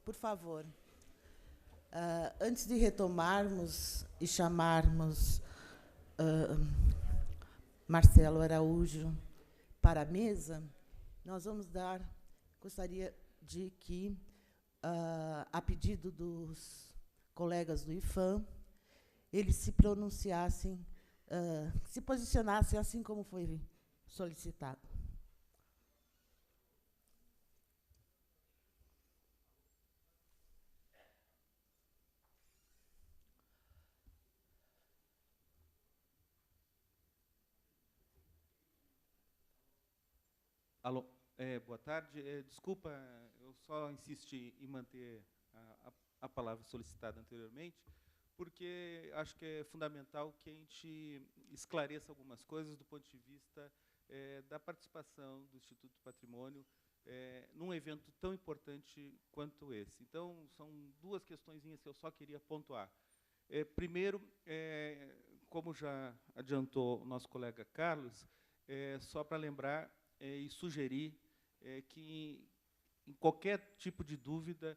por favor, antes de retomarmos e chamarmos Marcelo Araújo para a mesa, nós vamos gostaria de que, a pedido dos colegas do IFAM, eles se pronunciassem, se posicionassem assim como foi solicitado. Alô, boa tarde. Desculpa, eu só insisti em manter a palavra solicitada anteriormente, porque acho que é fundamental que a gente esclareça algumas coisas do ponto de vista da participação do Instituto do Patrimônio num evento tão importante quanto esse. Então, são duas questõezinhas que eu só queria pontuar. Primeiro, como já adiantou o nosso colega Carlos, só para lembrar e sugerir que, em qualquer tipo de dúvida,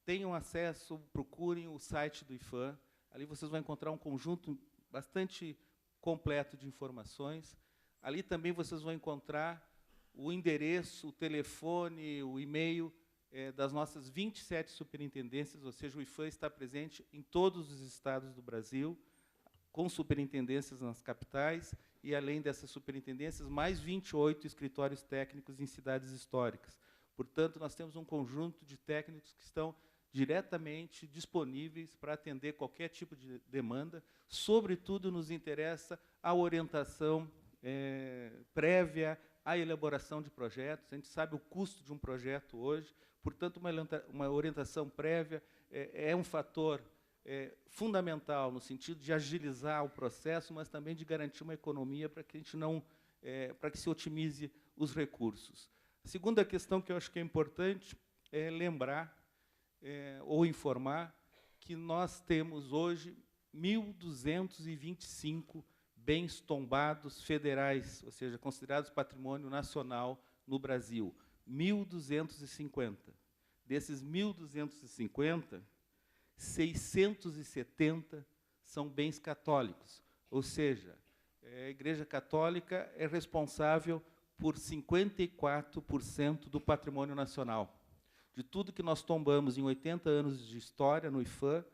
tenham acesso, procurem o site do IFAM. Ali vocês vão encontrar um conjunto bastante completo de informações. Ali também vocês vão encontrar o endereço, o telefone, o e-mail das nossas 27 superintendências, ou seja, o IFAM está presente em todos os estados do Brasil, com superintendências nas capitais, e, além dessas superintendências, mais 28 escritórios técnicos em cidades históricas. Portanto, nós temos um conjunto de técnicos que estão diretamente disponíveis para atender qualquer tipo de demanda. Sobretudo, nos interessa a orientação prévia à elaboração de projetos. A gente sabe o custo de um projeto hoje, portanto, uma orientação prévia é um fator fundamental no sentido de agilizar o processo, mas também de garantir uma economia para que a gente não, para que se otimize os recursos. A segunda questão que eu acho que é importante é lembrar ou informar que nós temos hoje 1.225 bens tombados federais, ou seja, considerados patrimônio nacional no Brasil. 1.250. Desses 1.250, 670 são bens católicos, ou seja, a Igreja Católica é responsável por 54% do patrimônio nacional. De tudo que nós tombamos em 80 anos de história no IFAM,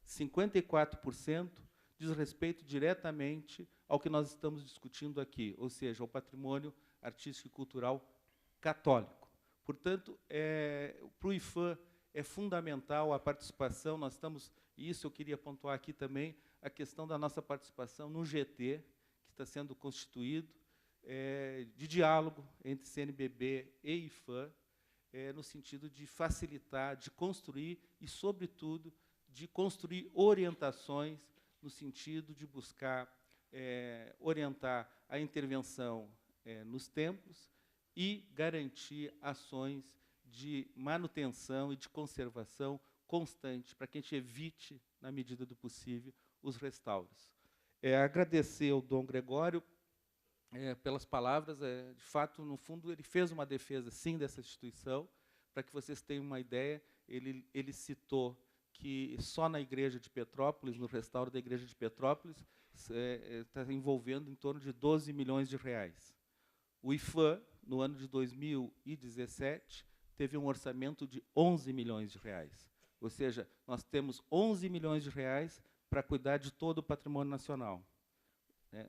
54% diz respeito diretamente ao que nós estamos discutindo aqui, ou seja, ao patrimônio artístico e cultural católico. Portanto, para o IFAM, é fundamental a participação. Nós estamos, e isso eu queria pontuar aqui também, a questão da nossa participação no GT, que está sendo constituído, de diálogo entre CNBB e IFAM, no sentido de facilitar, de construir e, sobretudo, de construir orientações no sentido de buscar orientar a intervenção nos templos e garantir ações de manutenção e de conservação constante, para que a gente evite, na medida do possível, os restauros. Agradecer ao Dom Gregório pelas palavras. De fato, no fundo, ele fez uma defesa, sim, dessa instituição. Para que vocês tenham uma ideia, ele citou que só na Igreja de Petrópolis, no restauro da Igreja de Petrópolis, está envolvendo em torno de 12 milhões de reais. O IFAM, no ano de 2017, teve um orçamento de 11 milhões de reais. Ou seja, nós temos 11 milhões de reais para cuidar de todo o patrimônio nacional.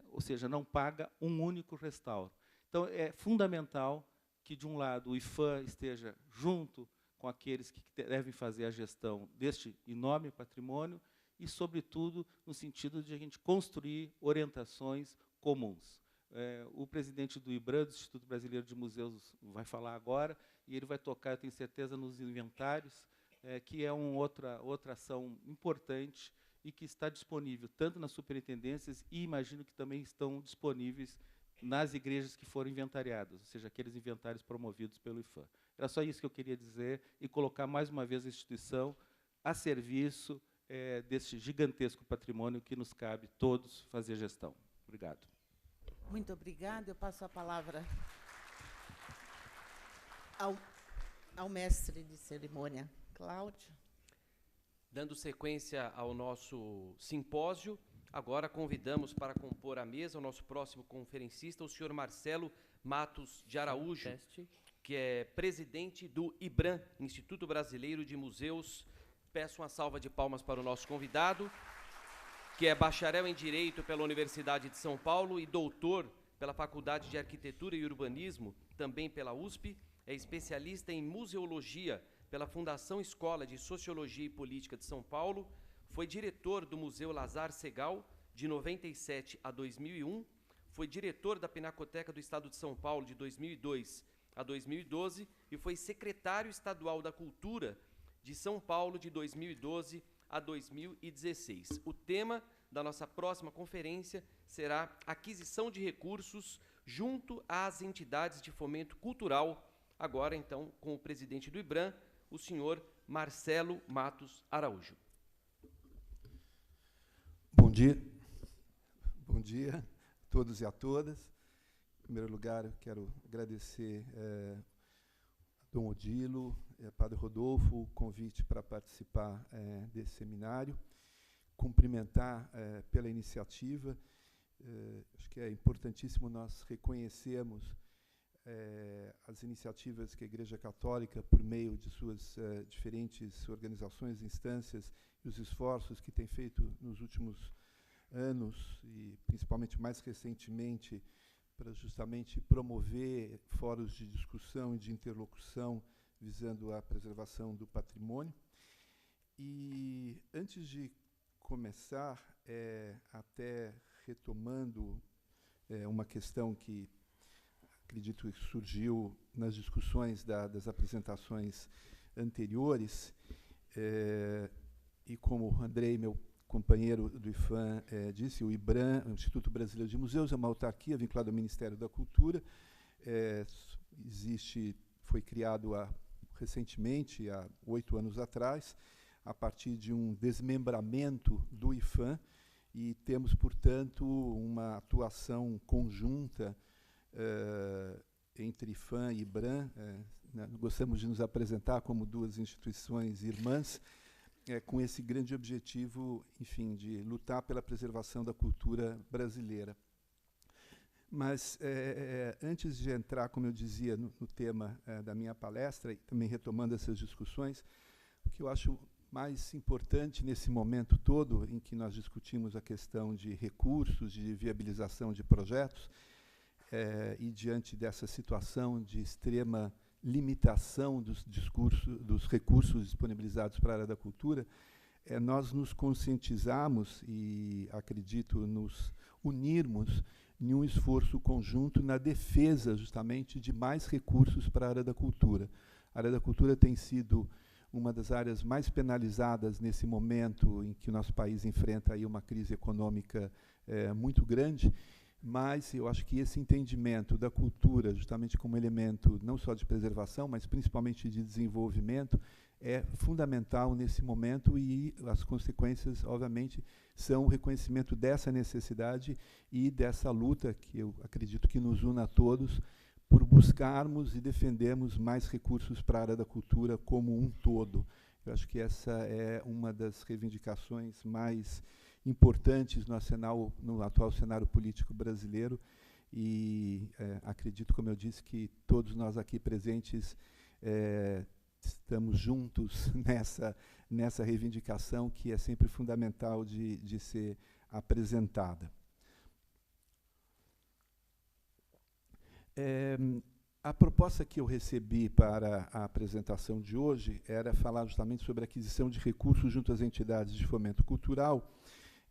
Ou seja, não paga um único restauro. Então, é fundamental que, de um lado, o IFAM esteja junto com aqueles que devem fazer a gestão deste enorme patrimônio e, sobretudo, no sentido de a gente construir orientações comuns. O presidente do IBRAM, do Instituto Brasileiro de Museus, vai falar agora, e ele vai tocar, eu tenho certeza, nos inventários, que é outra ação importante e que está disponível tanto nas superintendências e imagino que também estão disponíveis nas igrejas que foram inventariadas, ou seja, aqueles inventários promovidos pelo IFAM. Era só isso que eu queria dizer e colocar mais uma vez a instituição a serviço desse gigantesco patrimônio que nos cabe todos fazer gestão. Obrigado. Muito obrigada. Eu passo a palavra ao ao mestre de cerimônia, Cláudio. Dando sequência ao nosso simpósio, agora convidamos para compor a mesa o nosso próximo conferencista, o senhor Marcelo Matos de Araújo, que é presidente do IBRAM, Instituto Brasileiro de Museus. Peço uma salva de palmas para o nosso convidado, que é bacharel em Direito pela Universidade de São Paulo e doutor pela Faculdade de Arquitetura e Urbanismo, também pela USP, é especialista em museologia pela Fundação Escola de Sociologia e Política de São Paulo, foi diretor do Museu Lazar Segal de 97 a 2001, foi diretor da Pinacoteca do Estado de São Paulo de 2002 a 2012 e foi secretário estadual da Cultura de São Paulo de 2012 a 2016. O tema da nossa próxima conferência será aquisição de recursos junto às entidades de fomento cultural, agora, então, com o presidente do IBRAM, o senhor Marcelo Matos Araújo. Bom dia. Bom dia a todos e a todas. Em primeiro lugar, eu quero agradecer a Dom Odilo, Padre Rodolfo, o convite para participar desse seminário, cumprimentar pela iniciativa. Acho que é importantíssimo nós reconhecermos as iniciativas que a Igreja Católica, por meio de suas diferentes organizações, instâncias, e os esforços que tem feito nos últimos anos, e principalmente mais recentemente, para justamente promover fóruns de discussão e de interlocução visando a preservação do patrimônio. E, antes de começar, até retomando uma questão que acredito que surgiu nas discussões das apresentações anteriores, e como o Andrei, meu companheiro do IFAM, disse, o IBRAM, o Instituto Brasileiro de Museus, é uma autarquia vinculada ao Ministério da Cultura. Foi criado recentemente, há 8 anos atrás, a partir de um desmembramento do IFAM, e temos, portanto, uma atuação conjunta entre IFAM e IBRAM. Gostamos de nos apresentar como duas instituições irmãs, com esse grande objetivo, enfim, de lutar pela preservação da cultura brasileira. Mas, antes de entrar, como eu dizia, no tema da minha palestra, e também retomando essas discussões, o que eu acho mais importante nesse momento todo em que nós discutimos a questão de recursos, de viabilização de projetos, e diante dessa situação de extrema limitação dos recursos disponibilizados para a área da cultura, nós nos conscientizarmos e, acredito, nos unirmos em um esforço conjunto na defesa, justamente, de mais recursos para a área da cultura. A área da cultura tem sido uma das áreas mais penalizadas nesse momento em que o nosso país enfrenta aí uma crise econômica muito grande, mas eu acho que esse entendimento da cultura, justamente como elemento não só de preservação, mas principalmente de desenvolvimento, é fundamental nesse momento, e as consequências, obviamente, são o reconhecimento dessa necessidade e dessa luta, que eu acredito que nos une a todos, por buscarmos e defendermos mais recursos para a área da cultura como um todo. Eu acho que essa é uma das reivindicações mais importantes no atual cenário político brasileiro, e acredito, como eu disse, que todos nós aqui presentes estamos juntos nessa reivindicação, que é sempre fundamental de ser apresentada. A proposta que eu recebi para a apresentação de hoje era falar justamente sobre a aquisição de recursos junto às entidades de fomento cultural.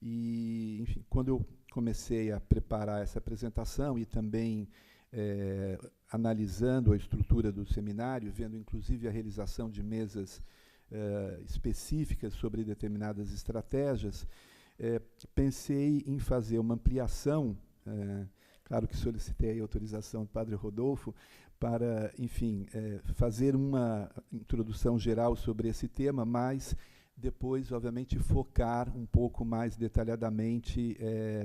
E, enfim, quando eu comecei a preparar essa apresentação e também analisando a estrutura do seminário, vendo inclusive a realização de mesas específicas sobre determinadas estratégias, pensei em fazer uma ampliação, claro que solicitei a autorização do Padre Rodolfo, para, enfim, fazer uma introdução geral sobre esse tema, mas depois, obviamente, focar um pouco mais detalhadamente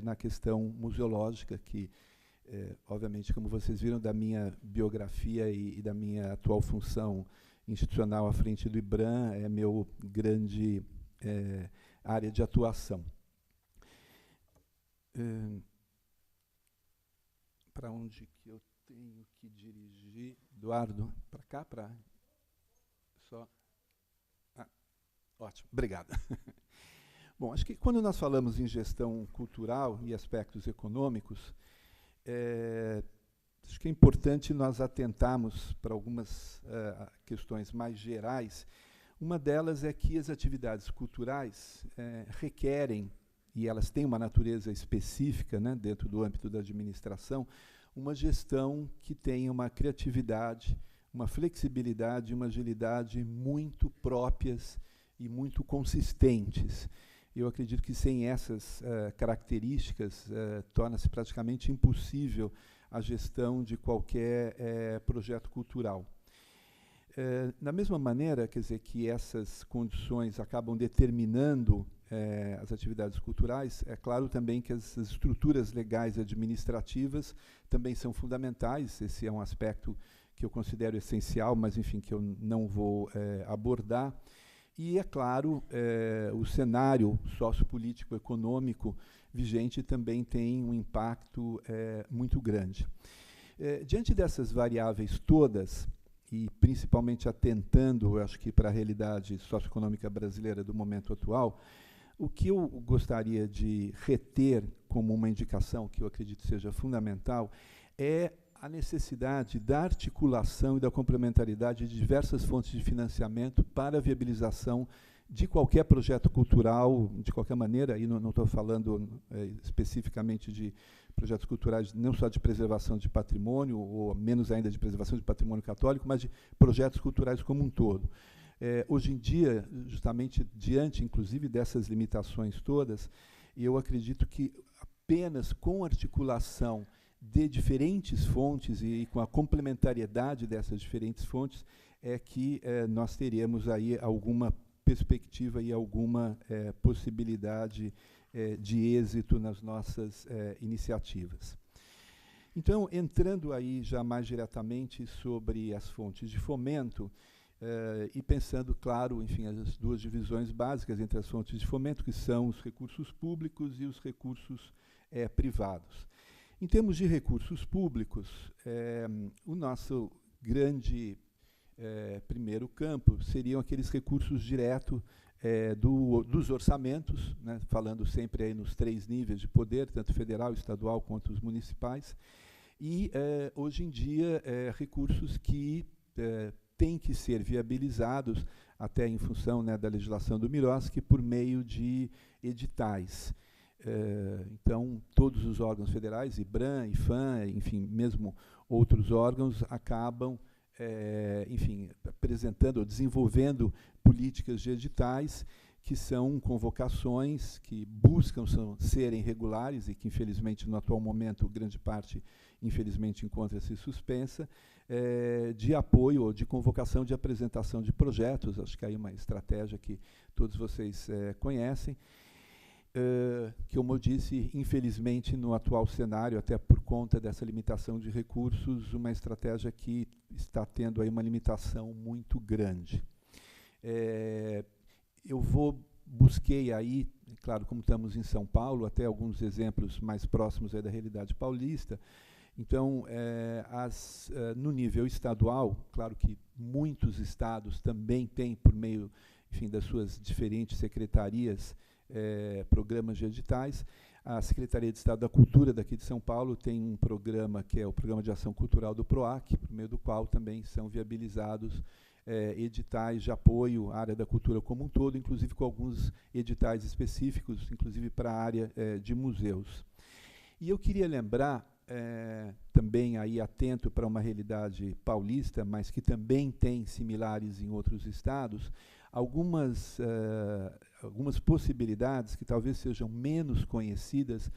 na questão museológica, que, obviamente, como vocês viram da minha biografia e da minha atual função institucional à frente do IBRAM é meu grande área de atuação. Para onde que eu tenho que dirigir? Eduardo, para cá? Só. Ótimo, obrigado. Bom, acho que quando nós falamos em gestão cultural e aspectos econômicos, acho que é importante nós atentarmos para algumas questões mais gerais. Uma delas é que as atividades culturais requerem, e elas têm uma natureza específica, né, dentro do âmbito da administração, uma gestão que tenha uma criatividade, uma flexibilidade, uma agilidade muito próprias e muito consistentes. Eu acredito que sem essas características torna-se praticamente impossível a gestão de qualquer projeto cultural. Da mesma maneira, quer dizer, que essas condições acabam determinando as atividades culturais, é claro também que as estruturas legais e administrativas também são fundamentais. Esse é um aspecto que eu considero essencial, mas, enfim, que eu não vou abordar. E, é claro, o cenário sociopolítico econômico vigente também tem um impacto muito grande. Diante dessas variáveis todas, e principalmente atentando, acho que, para a realidade socioeconômica brasileira do momento atual, o que eu gostaria de reter como uma indicação, que eu acredito seja fundamental, é a necessidade da articulação e da complementaridade de diversas fontes de financiamento para a viabilização de qualquer projeto cultural, de qualquer maneira, e não estou falando especificamente de projetos culturais, não só de preservação de patrimônio, ou menos ainda de preservação de patrimônio católico, mas de projetos culturais como um todo. Hoje em dia, justamente diante, inclusive, dessas limitações todas, eu acredito que apenas com articulação de diferentes fontes e com a complementariedade dessas diferentes fontes é que nós teremos aí alguma perspectiva e alguma possibilidade de êxito nas nossas iniciativas. Então, entrando aí já mais diretamente sobre as fontes de fomento, e pensando, claro, enfim, as duas divisões básicas entre as fontes de fomento, que são os recursos públicos e os recursos privados. Em termos de recursos públicos, o nosso grande primeiro campo seriam aqueles recursos diretos dos orçamentos, né, falando sempre aí nos 3 níveis de poder, tanto federal, estadual quanto os municipais, e, hoje em dia, recursos que têm que ser viabilizados, até em função, né, da legislação do MIROSC, por meio de editais. Então, todos os órgãos federais, IBRAM, IFAM, enfim, mesmo outros órgãos, acabam, enfim, apresentando ou desenvolvendo políticas de editais que são convocações que buscam serem regulares e que, infelizmente, no atual momento, grande parte, infelizmente, encontra-se suspensa, de apoio ou de convocação de apresentação de projetos. Acho que aí uma estratégia que todos vocês conhecem, que, como eu disse, infelizmente, no atual cenário, até por conta dessa limitação de recursos, uma estratégia que está tendo aí uma limitação muito grande. Eu busquei aí, claro, como estamos em São Paulo, até alguns exemplos mais próximos aí da realidade paulista. Então, no nível estadual, claro que muitos estados também têm, por meio, enfim, das suas diferentes secretarias, programas de editais. A Secretaria de Estado da Cultura daqui de São Paulo tem um programa que é o Programa de Ação Cultural do PROAC, por meio do qual também são viabilizados editais de apoio à área da cultura como um todo, inclusive com alguns editais específicos, inclusive para a área de museus. E eu queria lembrar, também aí atento para uma realidade paulista, mas que também tem similares em outros estados, algumas possibilidades que talvez sejam menos conhecidas,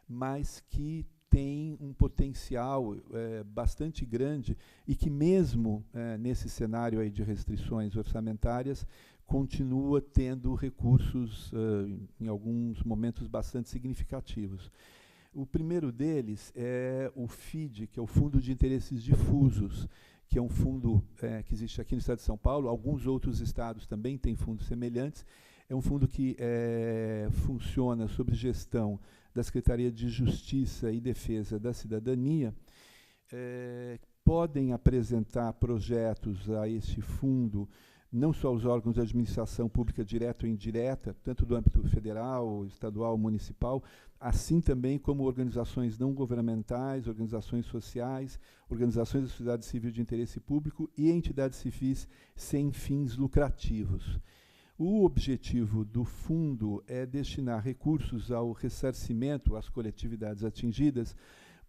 mas que têm um potencial bastante grande e que, mesmo nesse cenário aí de restrições orçamentárias, continua tendo recursos, em alguns momentos, bastante significativos. O primeiro deles é o FID, que é o Fundo de Interesses Difusos, que é um fundo que existe aqui no estado de São Paulo. Alguns outros estados também têm fundos semelhantes. É um fundo que funciona sob gestão da Secretaria de Justiça e Defesa da Cidadania. Podem apresentar projetos a este fundo não só os órgãos de administração pública direta ou indireta, tanto do âmbito federal, estadual, municipal, assim também como organizações não governamentais, organizações sociais, organizações da sociedade civil de interesse público e entidades civis sem fins lucrativos. O objetivo do fundo é destinar recursos ao ressarcimento às coletividades atingidas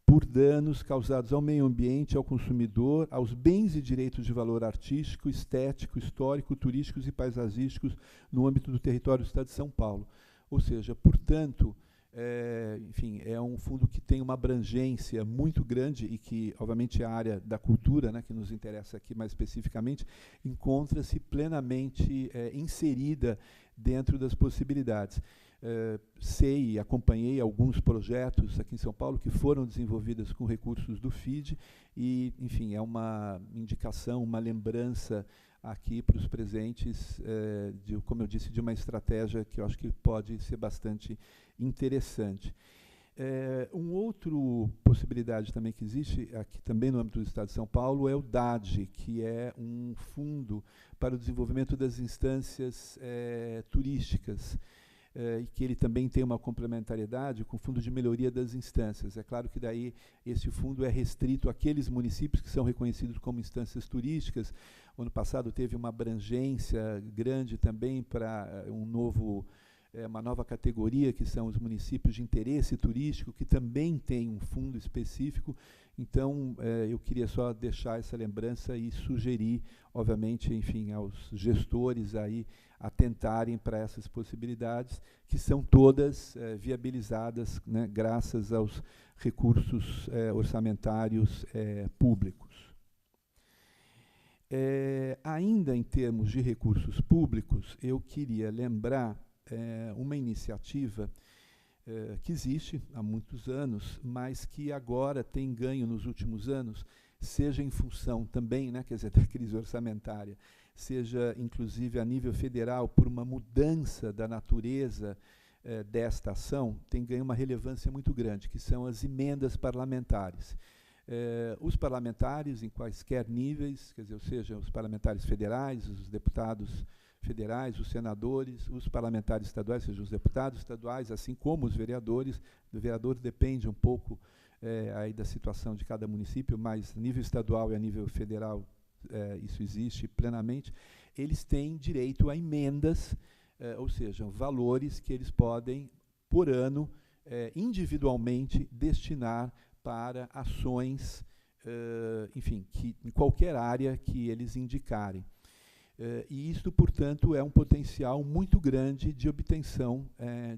por danos causados ao meio ambiente, ao consumidor, aos bens e direitos de valor artístico, estético, histórico, turísticos e paisagísticos no âmbito do território do Estado de São Paulo. Ou seja, portanto, enfim, é um fundo que tem uma abrangência muito grande e que, obviamente, a área da cultura, né, que nos interessa aqui mais especificamente, encontra-se plenamente inserida dentro das possibilidades. Sei e acompanhei alguns projetos aqui em São Paulo que foram desenvolvidos com recursos do FID e, enfim, é uma indicação, uma lembrança aqui para os presentes, como eu disse, de uma estratégia que eu acho que pode ser bastante interessante. Uma outra possibilidade também que existe aqui também no âmbito do Estado de São Paulo é o DAD, que é um fundo para o desenvolvimento das instâncias turísticas, e que ele também tem uma complementariedade com o Fundo de Melhoria das Instâncias. É claro que daí esse fundo é restrito àqueles municípios que são reconhecidos como instâncias turísticas. O ano passado teve uma abrangência grande também para uma nova categoria, que são os municípios de interesse turístico, que também tem um fundo específico. Então, eu queria só deixar essa lembrança e sugerir, obviamente, enfim, aos gestores aí atentarem para essas possibilidades, que são todas viabilizadas, né, graças aos recursos orçamentários públicos. Ainda em termos de recursos públicos, eu queria lembrar uma iniciativa que existe há muitos anos, mas que agora tem ganho nos últimos anos, seja em função também, né, quer dizer, da crise orçamentária, seja inclusive a nível federal, por uma mudança da natureza desta ação, tem ganho uma relevância muito grande, que são as emendas parlamentares. Os parlamentares, em quaisquer níveis, quer dizer, ou seja, os parlamentares federais, os deputados federais, os senadores, os parlamentares estaduais, ou seja, os deputados estaduais, assim como os vereadores. Do vereador depende um pouco aí da situação de cada município, mas a nível estadual e a nível federal isso existe plenamente. Eles têm direito a emendas, ou seja, valores que eles podem, por ano, individualmente destinar para ações, enfim, em qualquer área que eles indicarem. E isto, portanto, é um potencial muito grande de obtenção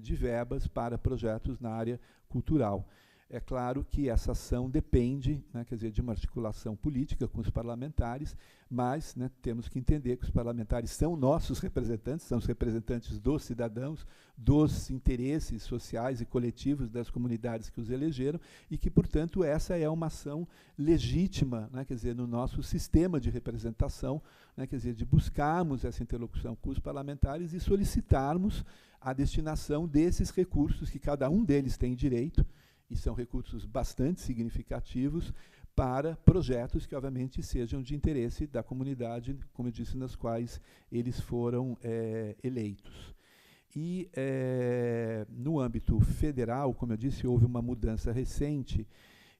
de verbas para projetos na área cultural. É claro que essa ação depende, né, quer dizer, de uma articulação política com os parlamentares, mas, né, temos que entender que os parlamentares são nossos representantes, são os representantes dos cidadãos, dos interesses sociais e coletivos das comunidades que os elegeram, e que, portanto, essa é uma ação legítima, né, quer dizer, no nosso sistema de representação, né, quer dizer, de buscarmos essa interlocução com os parlamentares e solicitarmos a destinação desses recursos, que cada um deles tem direito, e são recursos bastante significativos, para projetos que, obviamente, sejam de interesse da comunidade, como eu disse, nas quais eles foram eleitos. E, no âmbito federal, como eu disse, houve uma mudança recente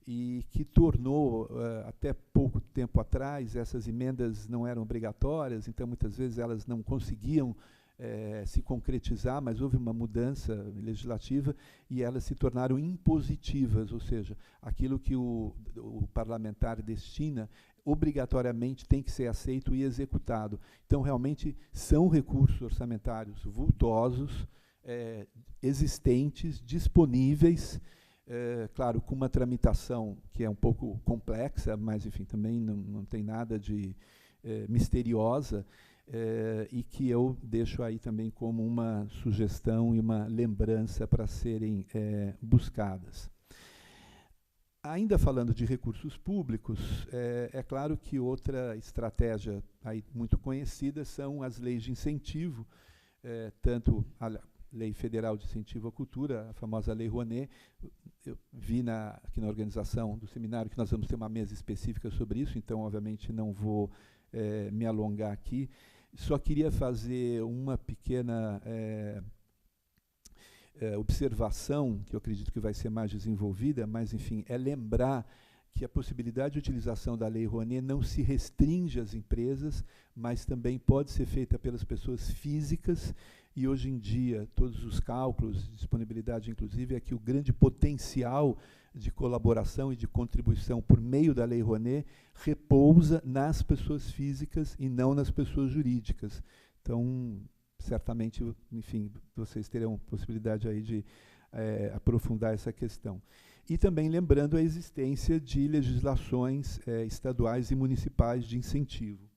e que tornou, até pouco tempo atrás, essas emendas não eram obrigatórias, então, muitas vezes, elas não conseguiam se concretizar, mas houve uma mudança legislativa e elas se tornaram impositivas, ou seja, aquilo que o parlamentar destina obrigatoriamente tem que ser aceito e executado. Então, realmente, são recursos orçamentários vultosos, existentes, disponíveis, claro, com uma tramitação que é um pouco complexa, mas, enfim, também não tem nada de misteriosa, e que eu deixo aí também como uma sugestão e uma lembrança para serem buscadas. Ainda falando de recursos públicos, é claro que outra estratégia aí muito conhecida são as leis de incentivo, tanto a Lei Federal de Incentivo à Cultura, a famosa Lei Rouanet. Eu vi aqui na organização do seminário que nós vamos ter uma mesa específica sobre isso, então, obviamente, não vou me alongar aqui. Só queria fazer uma pequena observação, que eu acredito que vai ser mais desenvolvida, mas, enfim, é lembrar que a possibilidade de utilização da Lei Rouanet não se restringe às empresas, mas também pode ser feita pelas pessoas físicas, e hoje em dia todos os cálculos, disponibilidade inclusive, é que o grande potencial de colaboração e de contribuição por meio da Lei Rouanet repousa nas pessoas físicas e não nas pessoas jurídicas. Então, certamente, enfim, vocês terão possibilidade aí de aprofundar essa questão. E também lembrando a existência de legislações estaduais e municipais de incentivo.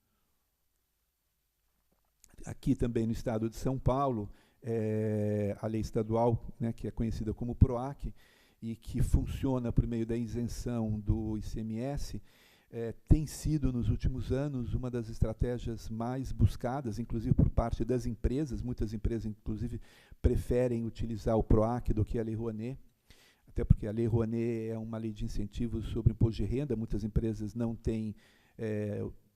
Aqui também no estado de São Paulo, a lei estadual, né, que é conhecida como PROAC, e que funciona por meio da isenção do ICMS, tem sido, nos últimos anos, uma das estratégias mais buscadas, inclusive por parte das empresas. Muitas empresas, inclusive, preferem utilizar o PROAC do que a Lei Rouanet, até porque a Lei Rouanet é uma lei de incentivos sobre imposto de renda. Muitas empresas não têm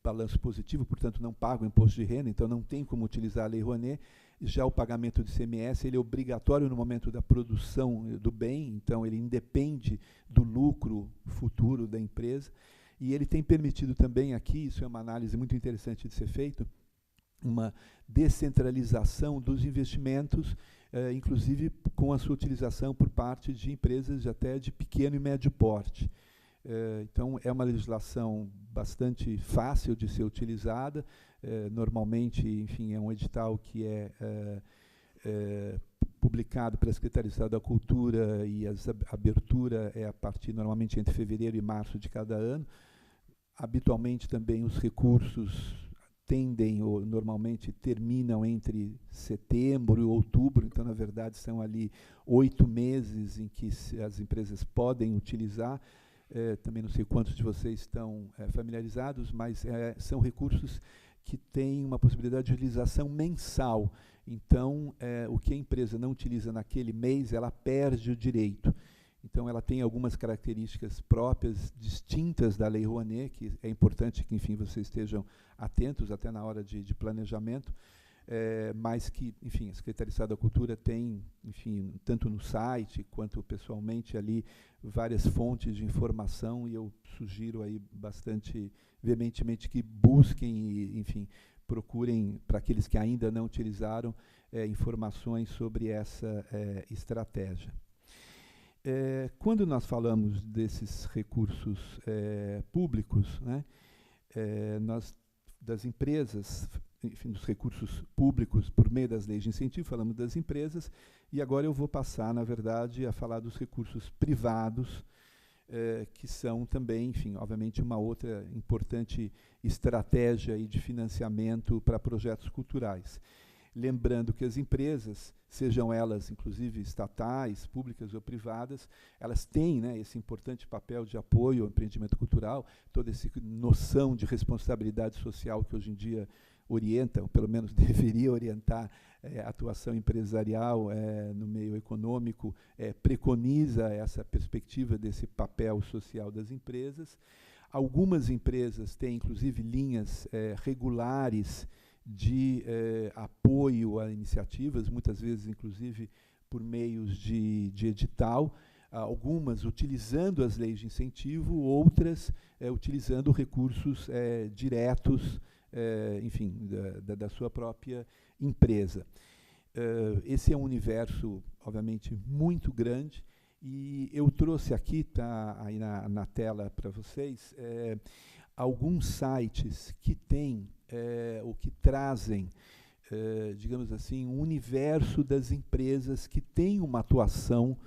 balanço positivo, portanto, não pagam imposto de renda, então não tem como utilizar a Lei Rouanet. Já o pagamento de ICMS, ele é obrigatório no momento da produção do bem, então ele independe do lucro futuro da empresa. E ele tem permitido também aqui, isso é uma análise muito interessante de ser feito, uma descentralização dos investimentos, inclusive com a sua utilização por parte de empresas até de pequeno e médio porte. Então, é uma legislação bastante fácil de ser utilizada. Normalmente, enfim, é um edital que é publicado pela Secretaria de Estado da Cultura, e a abertura é a partir, normalmente, entre fevereiro e março de cada ano. Habitualmente, também, os recursos tendem, ou normalmente terminam entre setembro e outubro, então, na verdade, são ali 8 meses em que as empresas podem utilizar. Também não sei quantos de vocês estão familiarizados, mas são recursos que têm uma possibilidade de utilização mensal. Então, o que a empresa não utiliza naquele mês, ela perde o direito. Então, ela tem algumas características próprias, distintas da Lei Rouanet, que é importante que, enfim, vocês estejam atentos até na hora de planejamento, mas que, enfim, a Secretaria de Estado da Cultura tem, enfim, tanto no site quanto pessoalmente ali, várias fontes de informação, e eu sugiro aí bastante veementemente que busquem e, enfim, procurem, para aqueles que ainda não utilizaram, informações sobre essa estratégia. Quando nós falamos desses recursos públicos, né, das empresas, enfim, dos recursos públicos por meio das leis de incentivo, falamos das empresas, e agora eu vou passar, na verdade, a falar dos recursos privados, que são também, enfim, obviamente, uma outra importante estratégia aí de financiamento para projetos culturais. Lembrando que as empresas, sejam elas, inclusive, estatais, públicas ou privadas, elas têm, né, esse importante papel de apoio ao empreendimento cultural, toda essa noção de responsabilidade social que hoje em dia orienta, ou pelo menos deveria orientar, a atuação empresarial no meio econômico, preconiza essa perspectiva desse papel social das empresas. Algumas empresas têm, inclusive, linhas regulares de apoio a iniciativas, muitas vezes, inclusive, por meios de edital, algumas utilizando as leis de incentivo, outras utilizando recursos diretos, enfim, da sua própria empresa. Esse é um universo, obviamente, muito grande, e eu trouxe aqui, está aí na tela para vocês, alguns sites que têm, ou que trazem, digamos assim, um universo das empresas que têm uma atuação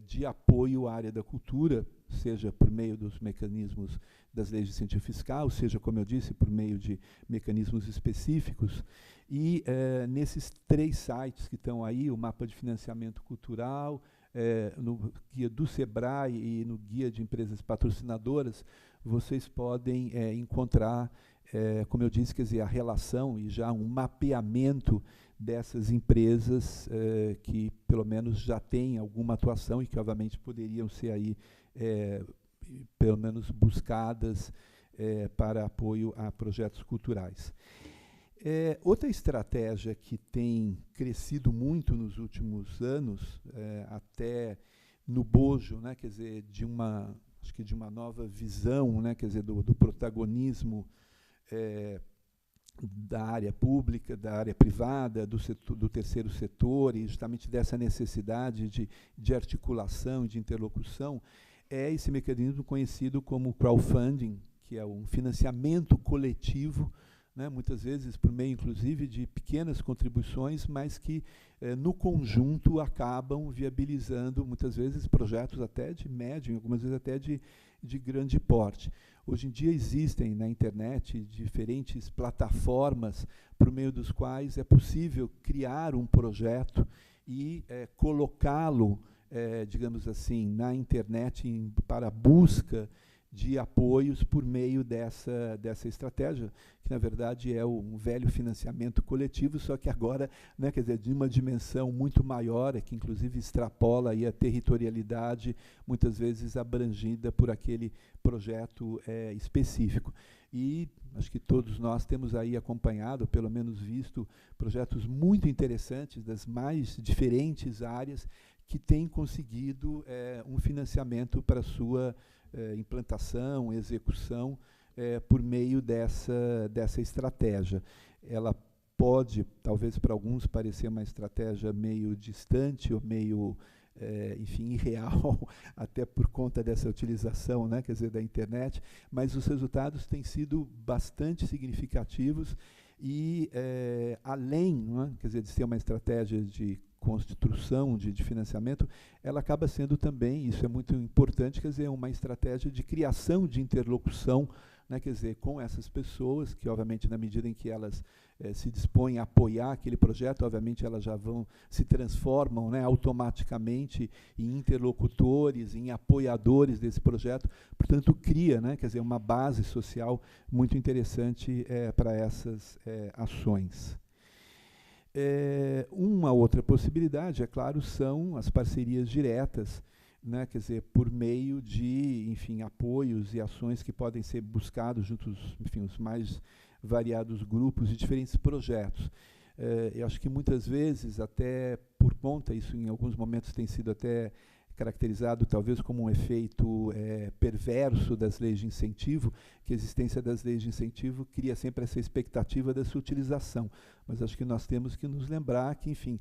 de apoio à área da cultura, seja por meio dos mecanismos das leis de incentivo fiscal, seja, como eu disse, por meio de mecanismos específicos. E nesses 3 sites que estão aí, o Mapa de Financiamento Cultural, no guia do Sebrae e no guia de empresas patrocinadoras, vocês podem encontrar, como eu disse, quer dizer, a relação e já um mapeamento dessas empresas que, pelo menos, já têm alguma atuação e que, obviamente, poderiam ser aí, pelo menos, buscadas para apoio a projetos culturais. Outra estratégia que tem crescido muito nos últimos anos, até no bojo, né, quer dizer, acho que de uma nova visão, né, quer dizer, do protagonismo da área pública, da área privada, do terceiro setor, e justamente dessa necessidade de articulação, de interlocução, é esse mecanismo conhecido como crowdfunding, que é um financiamento coletivo, né, muitas vezes por meio, inclusive, de pequenas contribuições, mas que, no conjunto, acabam viabilizando, muitas vezes, projetos até de médio, algumas vezes até de grande porte. Hoje em dia existem na internet diferentes plataformas por meio dos quais é possível criar um projeto e colocá-lo, digamos assim, na internet para busca de apoios por meio dessa estratégia, que, na verdade, é um velho financiamento coletivo, só que agora, né, quer dizer, de uma dimensão muito maior, que, inclusive, extrapola aí a territorialidade, muitas vezes abrangida por aquele projeto específico. E acho que todos nós temos aí acompanhado, pelo menos visto, projetos muito interessantes das mais diferentes áreas que têm conseguido um financiamento para a sua implantação, execução, por meio dessa estratégia. Ela pode, talvez para alguns, parecer uma estratégia meio distante ou meio, enfim, irreal, até por conta dessa utilização, né, quer dizer, da internet, mas os resultados têm sido bastante significativos e, além, né, quer dizer, de ser uma estratégia de construção de financiamento, ela acaba sendo também, isso é muito importante, quer dizer, uma estratégia de criação de interlocução, né, quer dizer, com essas pessoas, que, obviamente, na medida em que elas se dispõem a apoiar aquele projeto, obviamente, elas já se transformam, né, automaticamente em interlocutores, em apoiadores desse projeto, portanto, cria, né, quer dizer, uma base social muito interessante para essas ações. Uma outra possibilidade, é claro, são as parcerias diretas, né, quer dizer, por meio de, enfim, apoios e ações que podem ser buscados junto os mais variados grupos e diferentes projetos. Eu acho que muitas vezes, até por conta, isso em alguns momentos tem sido até caracterizado talvez como um efeito perverso das leis de incentivo, que a existência das leis de incentivo cria sempre essa expectativa da sua utilização. Mas acho que nós temos que nos lembrar que, enfim,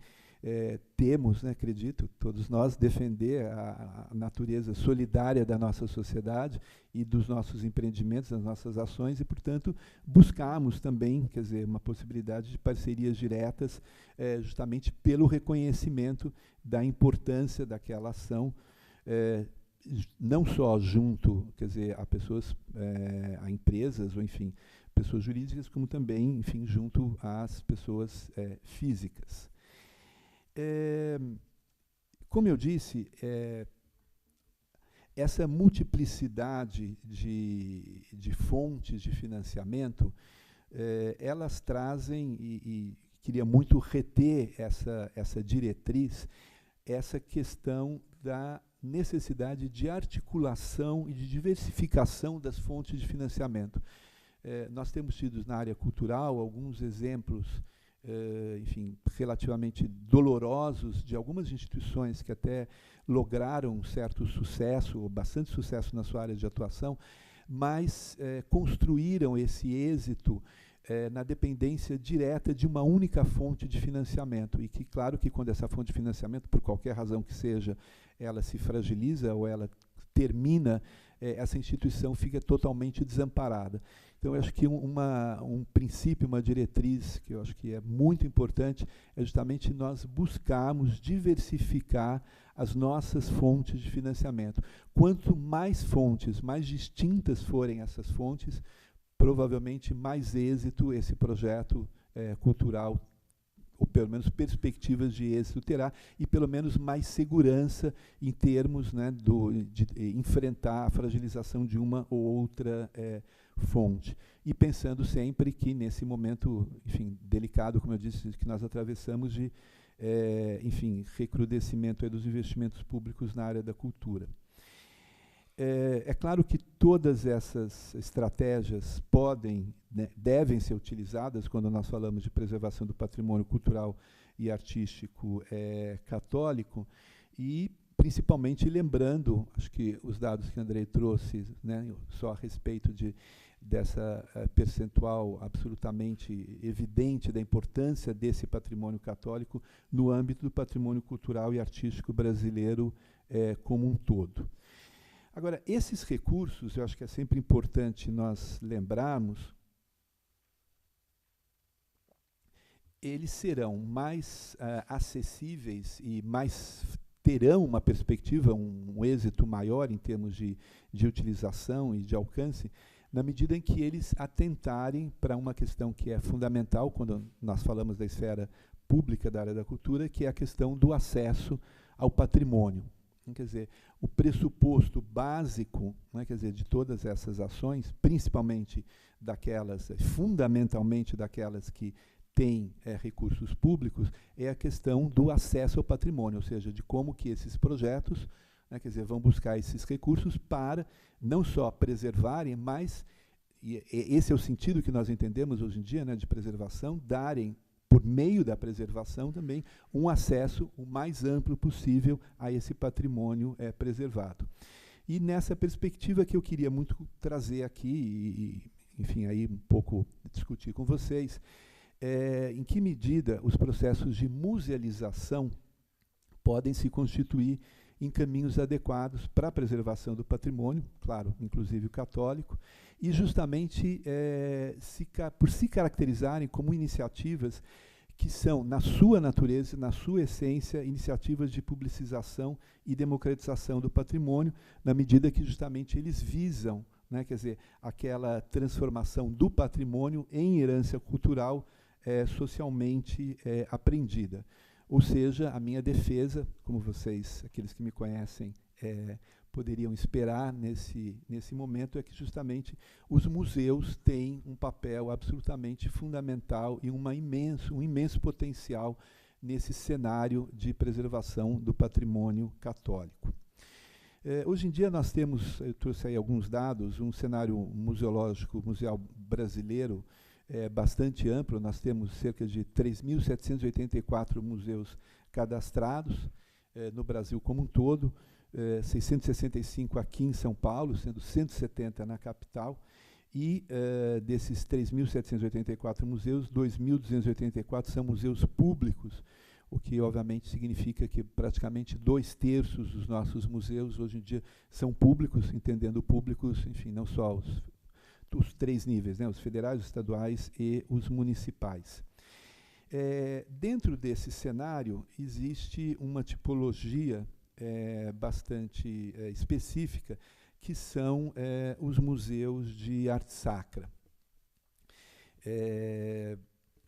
temos, né, acredito, todos nós, defender a natureza solidária da nossa sociedade e dos nossos empreendimentos, das nossas ações, e, portanto, buscarmos também, quer dizer, uma possibilidade de parcerias diretas, justamente pelo reconhecimento da importância daquela ação, não só junto, quer dizer, a pessoas, a empresas, ou, enfim, pessoas jurídicas, como também, enfim, junto às pessoas físicas. Como eu disse, essa multiplicidade de fontes de financiamento, elas trazem, e queria muito reter essa diretriz, essa questão da necessidade de articulação e de diversificação das fontes de financiamento. Nós temos tido na área cultural alguns exemplos, enfim, relativamente dolorosos, de algumas instituições que até lograram um certo sucesso, ou bastante sucesso na sua área de atuação, mas construíram esse êxito na dependência direta de uma única fonte de financiamento. E que, claro, que quando essa fonte de financiamento, por qualquer razão que seja, ela se fragiliza ou ela termina, essa instituição fica totalmente desamparada. Então, eu acho que um princípio, uma diretriz que eu acho que é muito importante é justamente nós buscarmos diversificar as nossas fontes de financiamento. Quanto mais fontes, mais distintas forem essas fontes, provavelmente mais êxito esse projeto cultural ou pelo menos perspectivas de êxito terá, e pelo menos mais segurança em termos, né, de enfrentar a fragilização de uma ou outra fonte. E pensando sempre que, nesse momento, enfim, delicado, como eu disse, que nós atravessamos de, enfim, recrudescimento aí dos investimentos públicos na área da cultura. É claro que todas essas estratégias podem, né, devem ser utilizadas quando nós falamos de preservação do patrimônio cultural e artístico católico, e principalmente lembrando, acho que os dados que Andrei trouxe, né, só a respeito dessa percentual absolutamente evidente da importância desse patrimônio católico no âmbito do patrimônio cultural e artístico brasileiro como um todo. Agora, esses recursos, eu acho que é sempre importante nós lembrarmos, eles serão mais acessíveis e terão uma perspectiva, um êxito maior em termos de utilização e de alcance, na medida em que eles atentarem para uma questão que é fundamental quando nós falamos da esfera pública da área da cultura, que é a questão do acesso ao patrimônio. Quer dizer, o pressuposto básico, né, quer dizer, de todas essas ações, principalmente daquelas, fundamentalmente daquelas que têm recursos públicos, é a questão do acesso ao patrimônio, ou seja, de como que esses projetos, né, quer dizer, vão buscar esses recursos para não só preservarem, mas, e esse é o sentido que nós entendemos hoje em dia, né, de preservação, darem, por meio da preservação também, um acesso o mais amplo possível a esse patrimônio preservado. E nessa perspectiva que eu queria muito trazer aqui, e enfim, aí um pouco discutir com vocês, em que medida os processos de musealização podem se constituir em caminhos adequados para a preservação do patrimônio, claro, inclusive o católico, e justamente por se caracterizarem como iniciativas que são, na sua natureza, na sua essência, iniciativas de publicização e democratização do patrimônio, na medida que justamente eles visam, né, quer dizer, aquela transformação do patrimônio em herança cultural socialmente apreendida. Ou seja, a minha defesa, como vocês, aqueles que me conhecem, poderiam esperar nesse momento, é que justamente os museus têm um papel absolutamente fundamental e um imenso potencial nesse cenário de preservação do patrimônio católico. Hoje em dia nós temos, eu trouxe aí alguns dados, um cenário museológico, museal brasileiro, bastante amplo. Nós temos cerca de 3.784 museus cadastrados no Brasil como um todo, 665 aqui em São Paulo, sendo 170 na capital, e desses 3.784 museus, 2.284 são museus públicos, o que obviamente significa que praticamente 2/3 dos nossos museus hoje em dia são públicos, entendendo públicos, enfim, não só os 3 níveis, né, os federais, os estaduais e os municipais. Dentro desse cenário, existe uma tipologia bastante específica, que são os museus de arte sacra.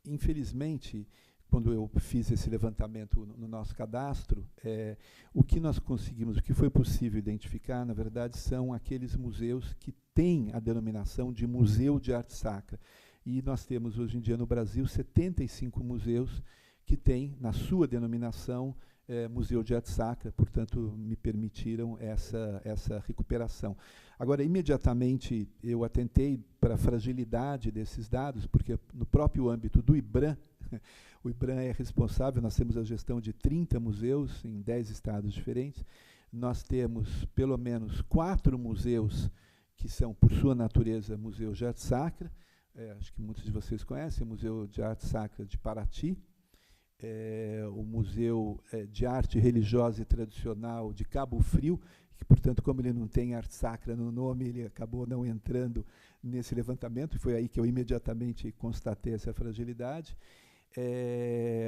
Infelizmente, quando eu fiz esse levantamento no nosso cadastro, o que nós conseguimos, o que foi possível identificar, na verdade, são aqueles museus que têm a denominação de Museu de Arte Sacra. E nós temos, hoje em dia, no Brasil, 75 museus que têm, na sua denominação, Museu de Arte Sacra, portanto, me permitiram essa recuperação. Agora, imediatamente, eu atentei para a fragilidade desses dados, porque no próprio âmbito do IBRAM, o IBRAM é responsável, nós temos a gestão de 30 museus em 10 estados diferentes, nós temos pelo menos 4 museus que são, por sua natureza, museus de arte sacra, acho que muitos de vocês conhecem, o Museu de Arte Sacra de Paraty, o Museu de Arte Religiosa e Tradicional de Cabo Frio, que, portanto, como ele não tem arte sacra no nome, ele acabou não entrando nesse levantamento, e foi aí que eu imediatamente constatei essa fragilidade.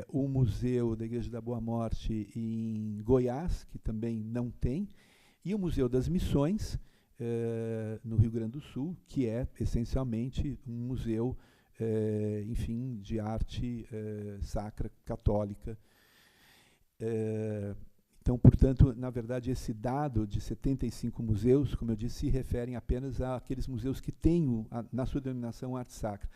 O Museu da Igreja da Boa Morte em Goiás, que também não tem, e o Museu das Missões, no Rio Grande do Sul, que é, essencialmente, um museu enfim, de arte sacra católica. Então, portanto, na verdade, esse dado de 75 museus, como eu disse, se referem apenas àqueles museus que têm, na sua denominação, arte sacra.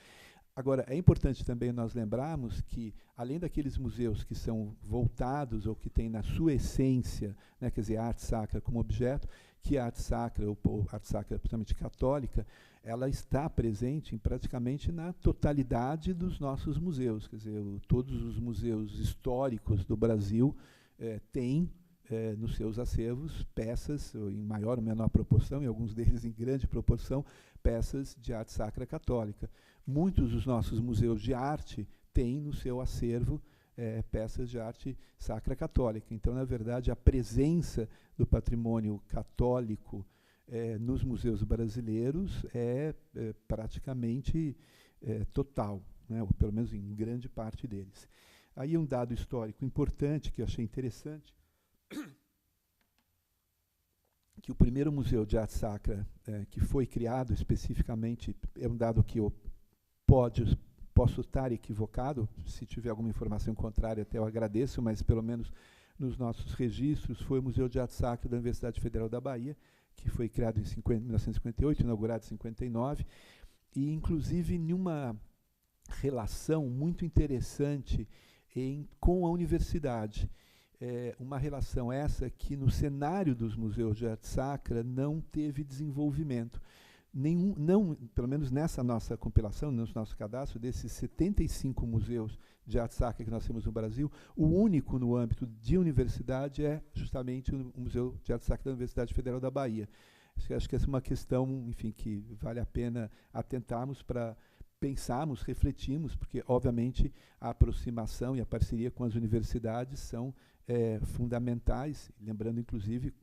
Agora, é importante também nós lembrarmos que, além daqueles museus que são voltados ou que têm na sua essência, né, quer dizer, a arte sacra como objeto, que a arte sacra, ou arte sacra principalmente católica, ela está presente praticamente na totalidade dos nossos museus. Quer dizer, todos os museus históricos do Brasil têm nos seus acervos peças, em maior ou menor proporção, e alguns deles em grande proporção, peças de arte sacra católica. Muitos dos nossos museus de arte têm no seu acervo peças de arte sacra católica. Então, na verdade, a presença do patrimônio católico nos museus brasileiros é praticamente total, né, ou pelo menos em grande parte deles. Aí um dado histórico importante que eu achei interessante, que o primeiro museu de arte sacra que foi criado especificamente, é um dado que eu posso estar equivocado, se tiver alguma informação contrária até eu agradeço, mas pelo menos nos nossos registros foi o Museu de Arte Sacra da Universidade Federal da Bahia, que foi criado em 1958, inaugurado em 59, e inclusive em uma relação muito interessante com a universidade. Uma relação essa que no cenário dos museus de arte sacra não teve desenvolvimento. Pelo menos nessa nossa compilação, no nosso cadastro, desses 75 museus de arte sacra que nós temos no Brasil, o único no âmbito de universidade é justamente o Museu de Arte Sacra da Universidade Federal da Bahia. Acho que essa é uma questão, enfim, que vale a pena atentarmos para pensarmos, refletirmos, porque, obviamente, a aproximação e a parceria com as universidades são fundamentais. Lembrando, inclusive,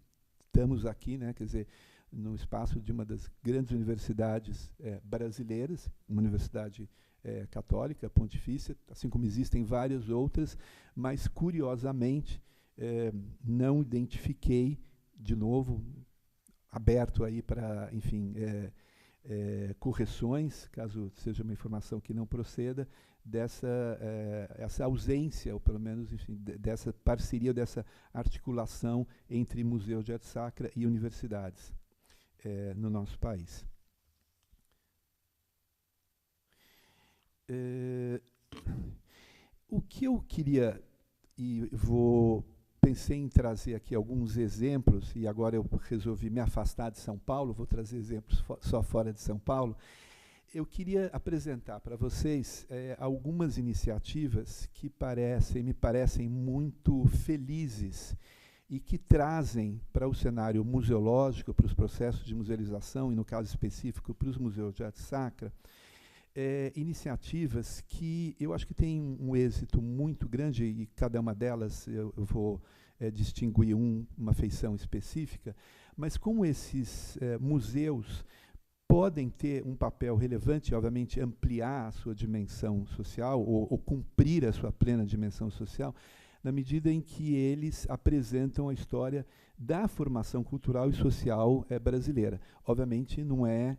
estamos aqui, né, quer dizer, no espaço de uma das grandes universidades brasileiras, uma universidade católica, pontifícia, assim como existem várias outras, mas, curiosamente, não identifiquei, de novo, aberto aí para, enfim, correções, caso seja uma informação que não proceda, essa ausência, ou pelo menos, enfim, dessa parceria, dessa articulação entre museus de arte sacra e universidades no nosso país. O que eu queria, e pensei em trazer aqui alguns exemplos, e agora eu resolvi me afastar de São Paulo, vou trazer exemplos só fora de São Paulo. Eu queria apresentar para vocês algumas iniciativas que me parecem muito felizes e que trazem para o cenário museológico, para os processos de musealização, e no caso específico para os museus de arte sacra, iniciativas que eu acho que têm um êxito muito grande, e cada uma delas eu vou distinguir uma feição específica, mas como esses museus podem ter um papel relevante, obviamente ampliar a sua dimensão social, ou cumprir a sua plena dimensão social, na medida em que eles apresentam a história da formação cultural e social brasileira. Obviamente, não é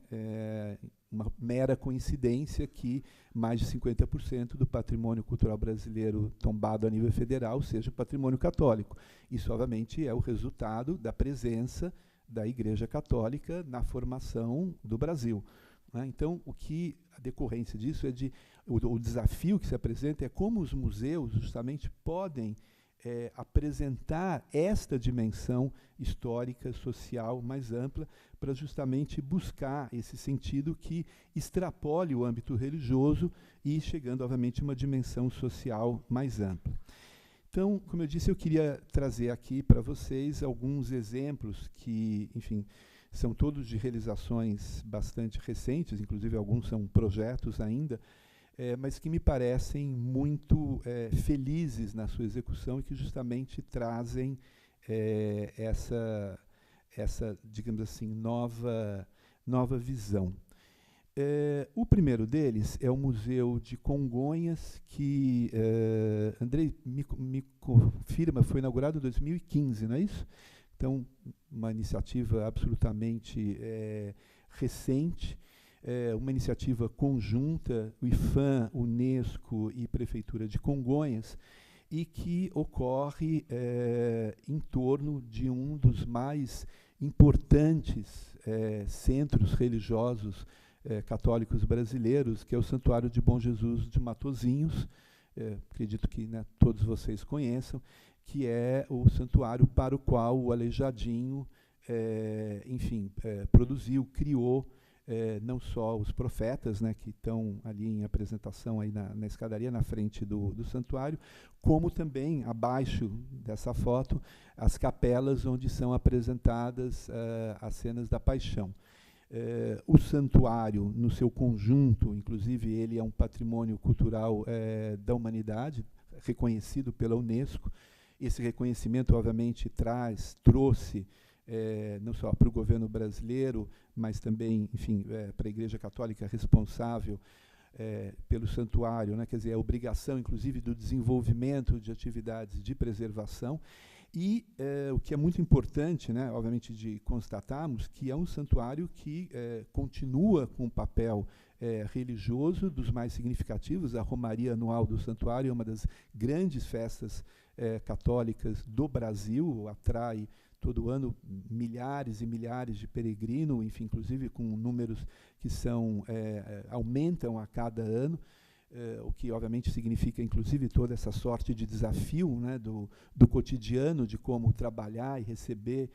uma mera coincidência que mais de 50% do patrimônio cultural brasileiro tombado a nível federal seja patrimônio católico. Isso, obviamente, é o resultado da presença da Igreja Católica na formação do Brasil. Né? Então, a decorrência disso o desafio que se apresenta é como os museus justamente podem apresentar esta dimensão histórica, social mais ampla, para justamente buscar esse sentido que extrapole o âmbito religioso e chegando, obviamente, a uma dimensão social mais ampla. Então, como eu disse, eu queria trazer aqui para vocês alguns exemplos que, enfim, são todos de realizações bastante recentes, inclusive alguns são projetos ainda, mas que me parecem muito felizes na sua execução e que justamente trazem essa, digamos assim, nova visão. O primeiro deles é o Museu de Congonhas, que, Andrei, me confirma, foi inaugurado em 2015, não é isso? Então, uma iniciativa absolutamente recente, uma iniciativa conjunta, o IPHAN, Unesco e Prefeitura de Congonhas, e que ocorre em torno de um dos mais importantes centros religiosos católicos brasileiros, que é o Santuário de Bom Jesus de Matozinhos, acredito que, né, todos vocês conheçam, que é o santuário para o qual o Aleijadinho, enfim, produziu, criou, não só os profetas, né, que estão ali em apresentação aí na escadaria, na frente do santuário, como também, abaixo dessa foto, as capelas onde são apresentadas as cenas da Paixão. O santuário, no seu conjunto, inclusive ele é um patrimônio cultural da humanidade, reconhecido pela Unesco. Esse reconhecimento, obviamente, trouxe não só para o governo brasileiro, mas também, enfim, para a Igreja Católica responsável pelo santuário, né? Quer dizer, a obrigação, inclusive, do desenvolvimento de atividades de preservação. E o que é muito importante, né, obviamente, de constatarmos, que é um santuário que continua com um papel religioso dos mais significativos. A Romaria Anual do Santuário é uma das grandes festas católicas do Brasil, atrai todo ano milhares e milhares de peregrinos, enfim, inclusive com números que aumentam a cada ano. O que, obviamente, significa, inclusive, toda essa sorte de desafio, né, do cotidiano, de como trabalhar e receber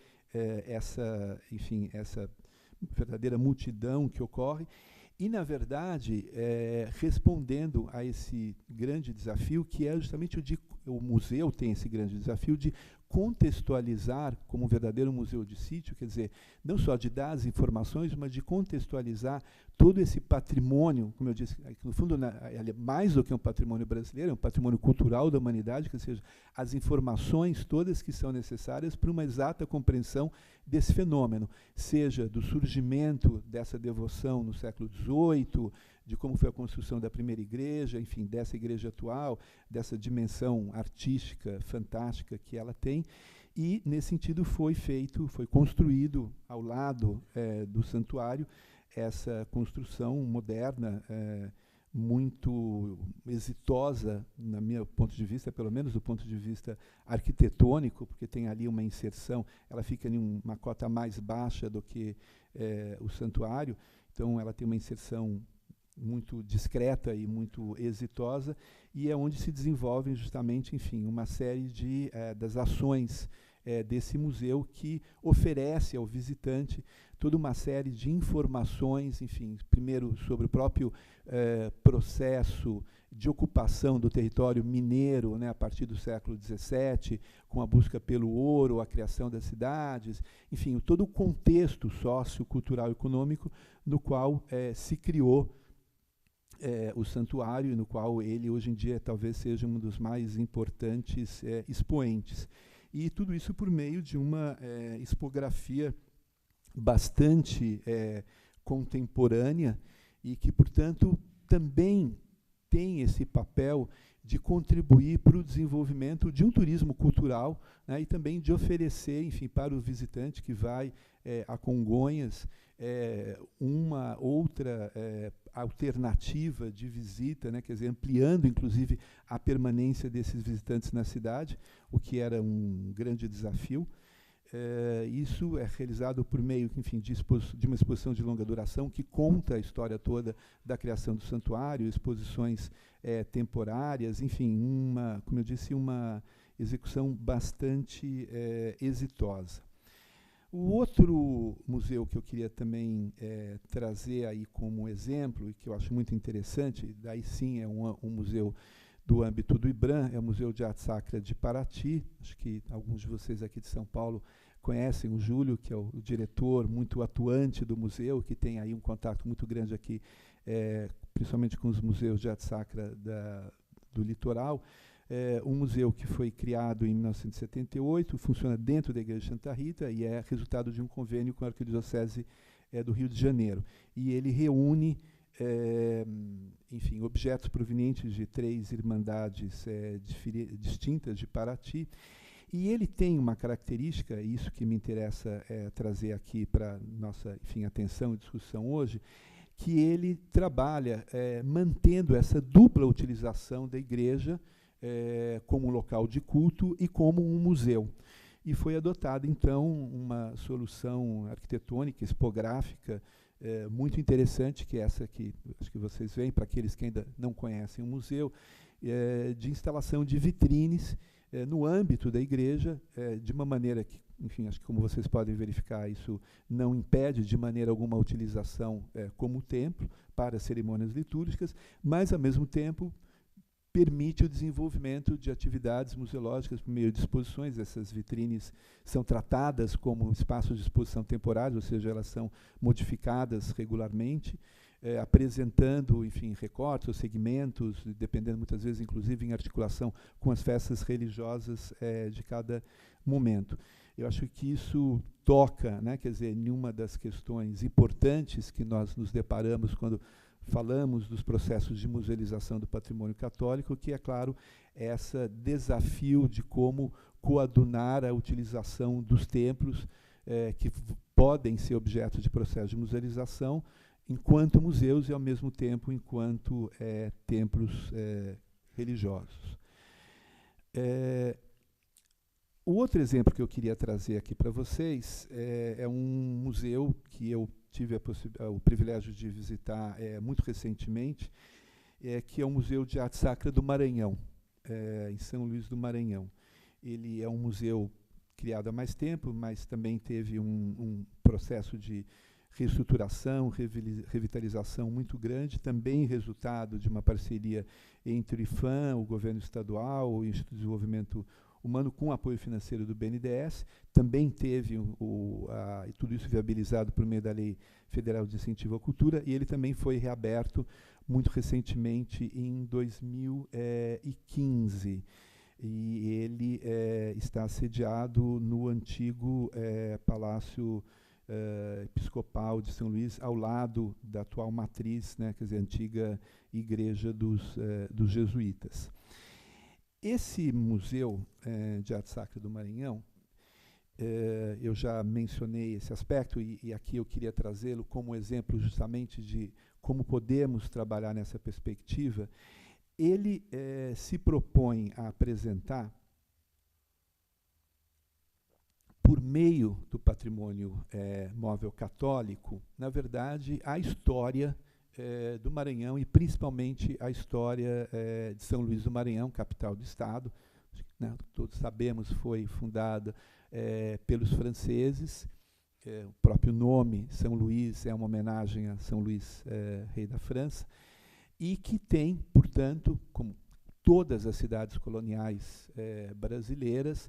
essa verdadeira multidão que ocorre. E, na verdade, respondendo a esse grande desafio, que é justamente o museu tem esse grande desafio de contextualizar como um verdadeiro museu de sítio, quer dizer, não só de dar as informações, mas de contextualizar todo esse patrimônio, como eu disse, no fundo, mais do que um patrimônio brasileiro, é um patrimônio cultural da humanidade, que seja, as informações todas que são necessárias para uma exata compreensão desse fenômeno, seja do surgimento dessa devoção no século XVIII, de como foi a construção da primeira igreja, enfim, dessa igreja atual, dessa dimensão artística fantástica que ela tem. E, nesse sentido, foi construído ao lado do santuário essa construção moderna, muito exitosa, no meu ponto de vista, pelo menos do ponto de vista arquitetônico, porque tem ali uma inserção, ela fica em uma cota mais baixa do que o santuário, então ela tem uma inserção muito discreta e muito exitosa, e é onde se desenvolvem justamente, enfim, uma série das ações desse museu, que oferece ao visitante toda uma série de informações, enfim, primeiro sobre o próprio processo de ocupação do território mineiro, né, a partir do século XVII, com a busca pelo ouro, a criação das cidades, enfim, todo o contexto sociocultural e econômico no qual se criou o santuário, e no qual ele, hoje em dia, talvez seja um dos mais importantes expoentes. E tudo isso por meio de uma expografia bastante contemporânea e que, portanto, também tem esse papel de contribuir para o desenvolvimento de um turismo cultural, né, e também de oferecer, enfim, para o visitante que vai a Congonhas uma outra alternativa de visita, né, quer dizer, ampliando, inclusive, a permanência desses visitantes na cidade, o que era um grande desafio. Isso é realizado por meio, enfim, de uma exposição de longa duração que conta a história toda da criação do santuário, exposições temporárias, enfim, como eu disse, uma execução bastante exitosa. O outro museu que eu queria também trazer aí como exemplo, e que eu acho muito interessante, daí sim é um museu do âmbito do IBRAM, é o Museu de Arte Sacra de Paraty. Acho que alguns de vocês aqui de São Paulo conhecem o Júlio, que é o diretor muito atuante do museu, que tem aí um contato muito grande aqui, principalmente com os museus de arte sacra do litoral. Um museu que foi criado em 1978, funciona dentro da Igreja de Santa Rita e é resultado de um convênio com a Arquidiocese do Rio de Janeiro. E ele reúne enfim, objetos provenientes de 3 irmandades distintas de Paraty. E ele tem uma característica, isso que me interessa trazer aqui para nossa, enfim, atenção e discussão hoje, que ele trabalha mantendo essa dupla utilização da igreja como um local de culto e como um museu. E foi adotada, então, uma solução arquitetônica, expográfica, muito interessante, que é essa que acho que vocês veem, para aqueles que ainda não conhecem o museu, de instalação de vitrines no âmbito da igreja, de uma maneira que, enfim, acho que como vocês podem verificar, isso não impede de maneira alguma a utilização como templo para cerimônias litúrgicas, mas, ao mesmo tempo, permite o desenvolvimento de atividades museológicas por meio de exposições. Essas vitrines são tratadas como espaços de exposição temporários, ou seja, elas são modificadas regularmente, apresentando, enfim, recortes ou segmentos, dependendo muitas vezes, inclusive, em articulação com as festas religiosas de cada momento. Eu acho que isso toca, né, quer dizer, em uma das questões importantes que nós nos deparamos quando falamos dos processos de musealização do patrimônio católico, que é, claro, esse desafio de como coadunar a utilização dos templos que podem ser objeto de processo de musealização enquanto museus e, ao mesmo tempo, enquanto templos religiosos. O outro exemplo que eu queria trazer aqui para vocês é um museu que eu tive o privilégio de visitar muito recentemente, que é o Museu de Arte Sacra do Maranhão, em São Luís do Maranhão. Ele é um museu criado há mais tempo, mas também teve um processo de reestruturação, revitalização muito grande, também resultado de uma parceria entre o IPHAN, o governo estadual, o Instituto de Desenvolvimento Humano, com apoio financeiro do BNDES. Também teve tudo isso viabilizado por meio da Lei Federal de Incentivo à Cultura, e ele também foi reaberto muito recentemente em 2015. E ele está sediado no antigo Palácio Episcopal de São Luís, ao lado da atual matriz, né, quer dizer, antiga igreja dos jesuítas. Esse Museu de Arte Sacra do Maranhão, eu já mencionei esse aspecto, e aqui eu queria trazê-lo como exemplo justamente de como podemos trabalhar nessa perspectiva. Ele se propõe a apresentar, por meio do patrimônio móvel católico, na verdade, a história do Maranhão e, principalmente, a história de São Luís do Maranhão, capital do estado. Né, todos sabemos, foi fundada pelos franceses. O próprio nome, São Luís, é uma homenagem a São Luís, rei da França, e que tem, portanto, como todas as cidades coloniais brasileiras,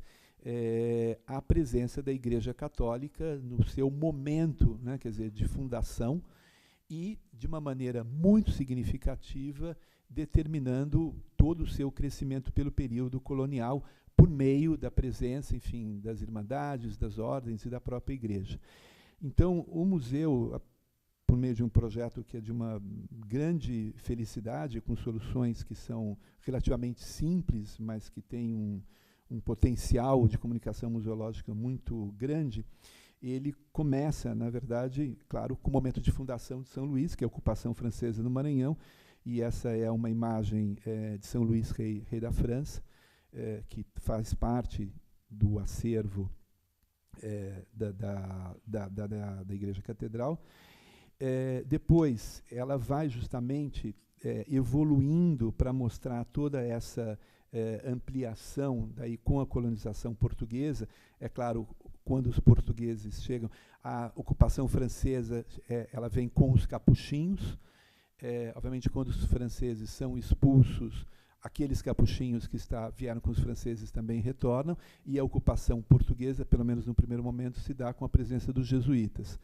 a presença da Igreja Católica no seu momento, né, quer dizer, de fundação, e, de uma maneira muito significativa, determinando todo o seu crescimento pelo período colonial, por meio da presença, enfim, das irmandades, das ordens e da própria igreja. Então, o museu, por meio de um projeto que é de uma grande felicidade, com soluções que são relativamente simples, mas que têm um potencial de comunicação museológica muito grande, ele começa, na verdade, claro, com o momento de fundação de São Luís, que é a ocupação francesa no Maranhão, e essa é uma imagem de São Luís, rei da França, que faz parte do acervo da Igreja Catedral. Depois, ela vai justamente evoluindo para mostrar toda essa ampliação daí com a colonização portuguesa. É claro, quando os portugueses chegam, a ocupação francesa ela vem com os capuchinhos. Obviamente, quando os franceses são expulsos, aqueles capuchinhos que vieram com os franceses também retornam, e a ocupação portuguesa, pelo menos no primeiro momento, se dá com a presença dos jesuítas.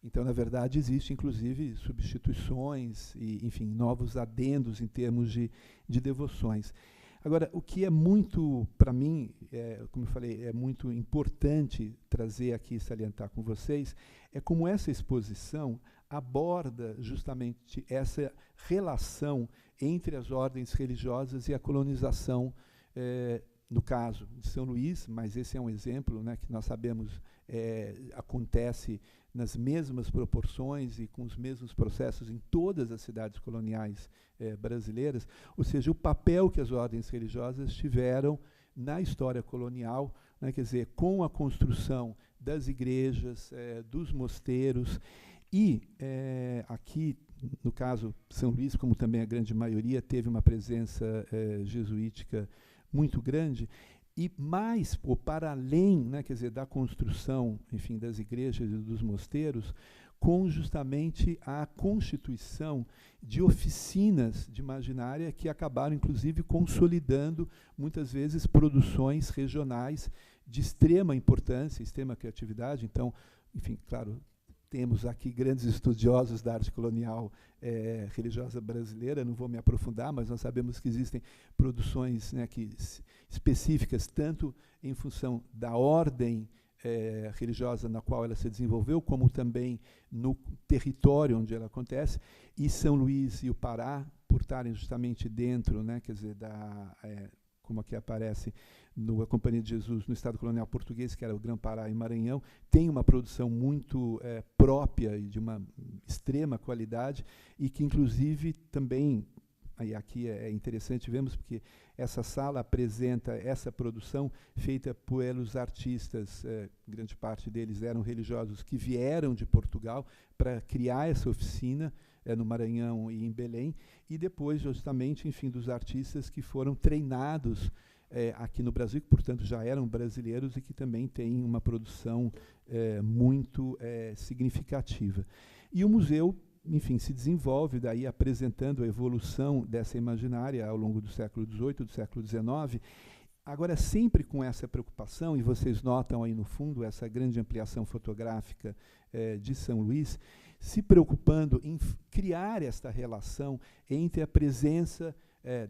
Então, na verdade, existe, inclusive, substituições e, enfim, novos adendos em termos de devoções. Agora, o que é muito, para mim, como eu falei, é muito importante trazer aqui e salientar com vocês, é como essa exposição aborda justamente essa relação entre as ordens religiosas e a colonização no caso de São Luís, mas esse é um exemplo, né, que nós sabemos acontece nas mesmas proporções e com os mesmos processos em todas as cidades coloniais brasileiras, ou seja, o papel que as ordens religiosas tiveram na história colonial, né, quer dizer, com a construção das igrejas, dos mosteiros, e aqui, no caso, São Luís, como também a grande maioria, teve uma presença jesuítica muito grande, e mais, ou para além, né, quer dizer, da construção, enfim, das igrejas e dos mosteiros, com justamente a constituição de oficinas de imaginária que acabaram, inclusive, consolidando, muitas vezes, produções regionais de extrema importância, extrema criatividade. Então, enfim, claro, temos aqui grandes estudiosos da arte colonial religiosa brasileira, não vou me aprofundar, mas nós sabemos que existem produções, né, específicas, tanto em função da ordem religiosa na qual ela se desenvolveu, como também no território onde ela acontece, e São Luís e o Pará, por estarem justamente dentro, né, quer dizer, como aqui aparece a Companhia de Jesus, no Estado Colonial Português, que era o Grã-Pará e Maranhão, tem uma produção muito própria e de uma extrema qualidade, e que, inclusive, também, aí aqui é interessante, vemos, porque essa sala apresenta essa produção feita pelos artistas, grande parte deles eram religiosos, que vieram de Portugal para criar essa oficina no Maranhão e em Belém, e depois, justamente, enfim, dos artistas que foram treinados aqui no Brasil, que, portanto, já eram brasileiros e que também têm uma produção muito significativa. E o museu, enfim, se desenvolve daí apresentando a evolução dessa imaginária ao longo do século XVIII, do século XIX, agora sempre com essa preocupação, e vocês notam aí no fundo essa grande ampliação fotográfica de São Luís, se preocupando em criar esta relação entre a presença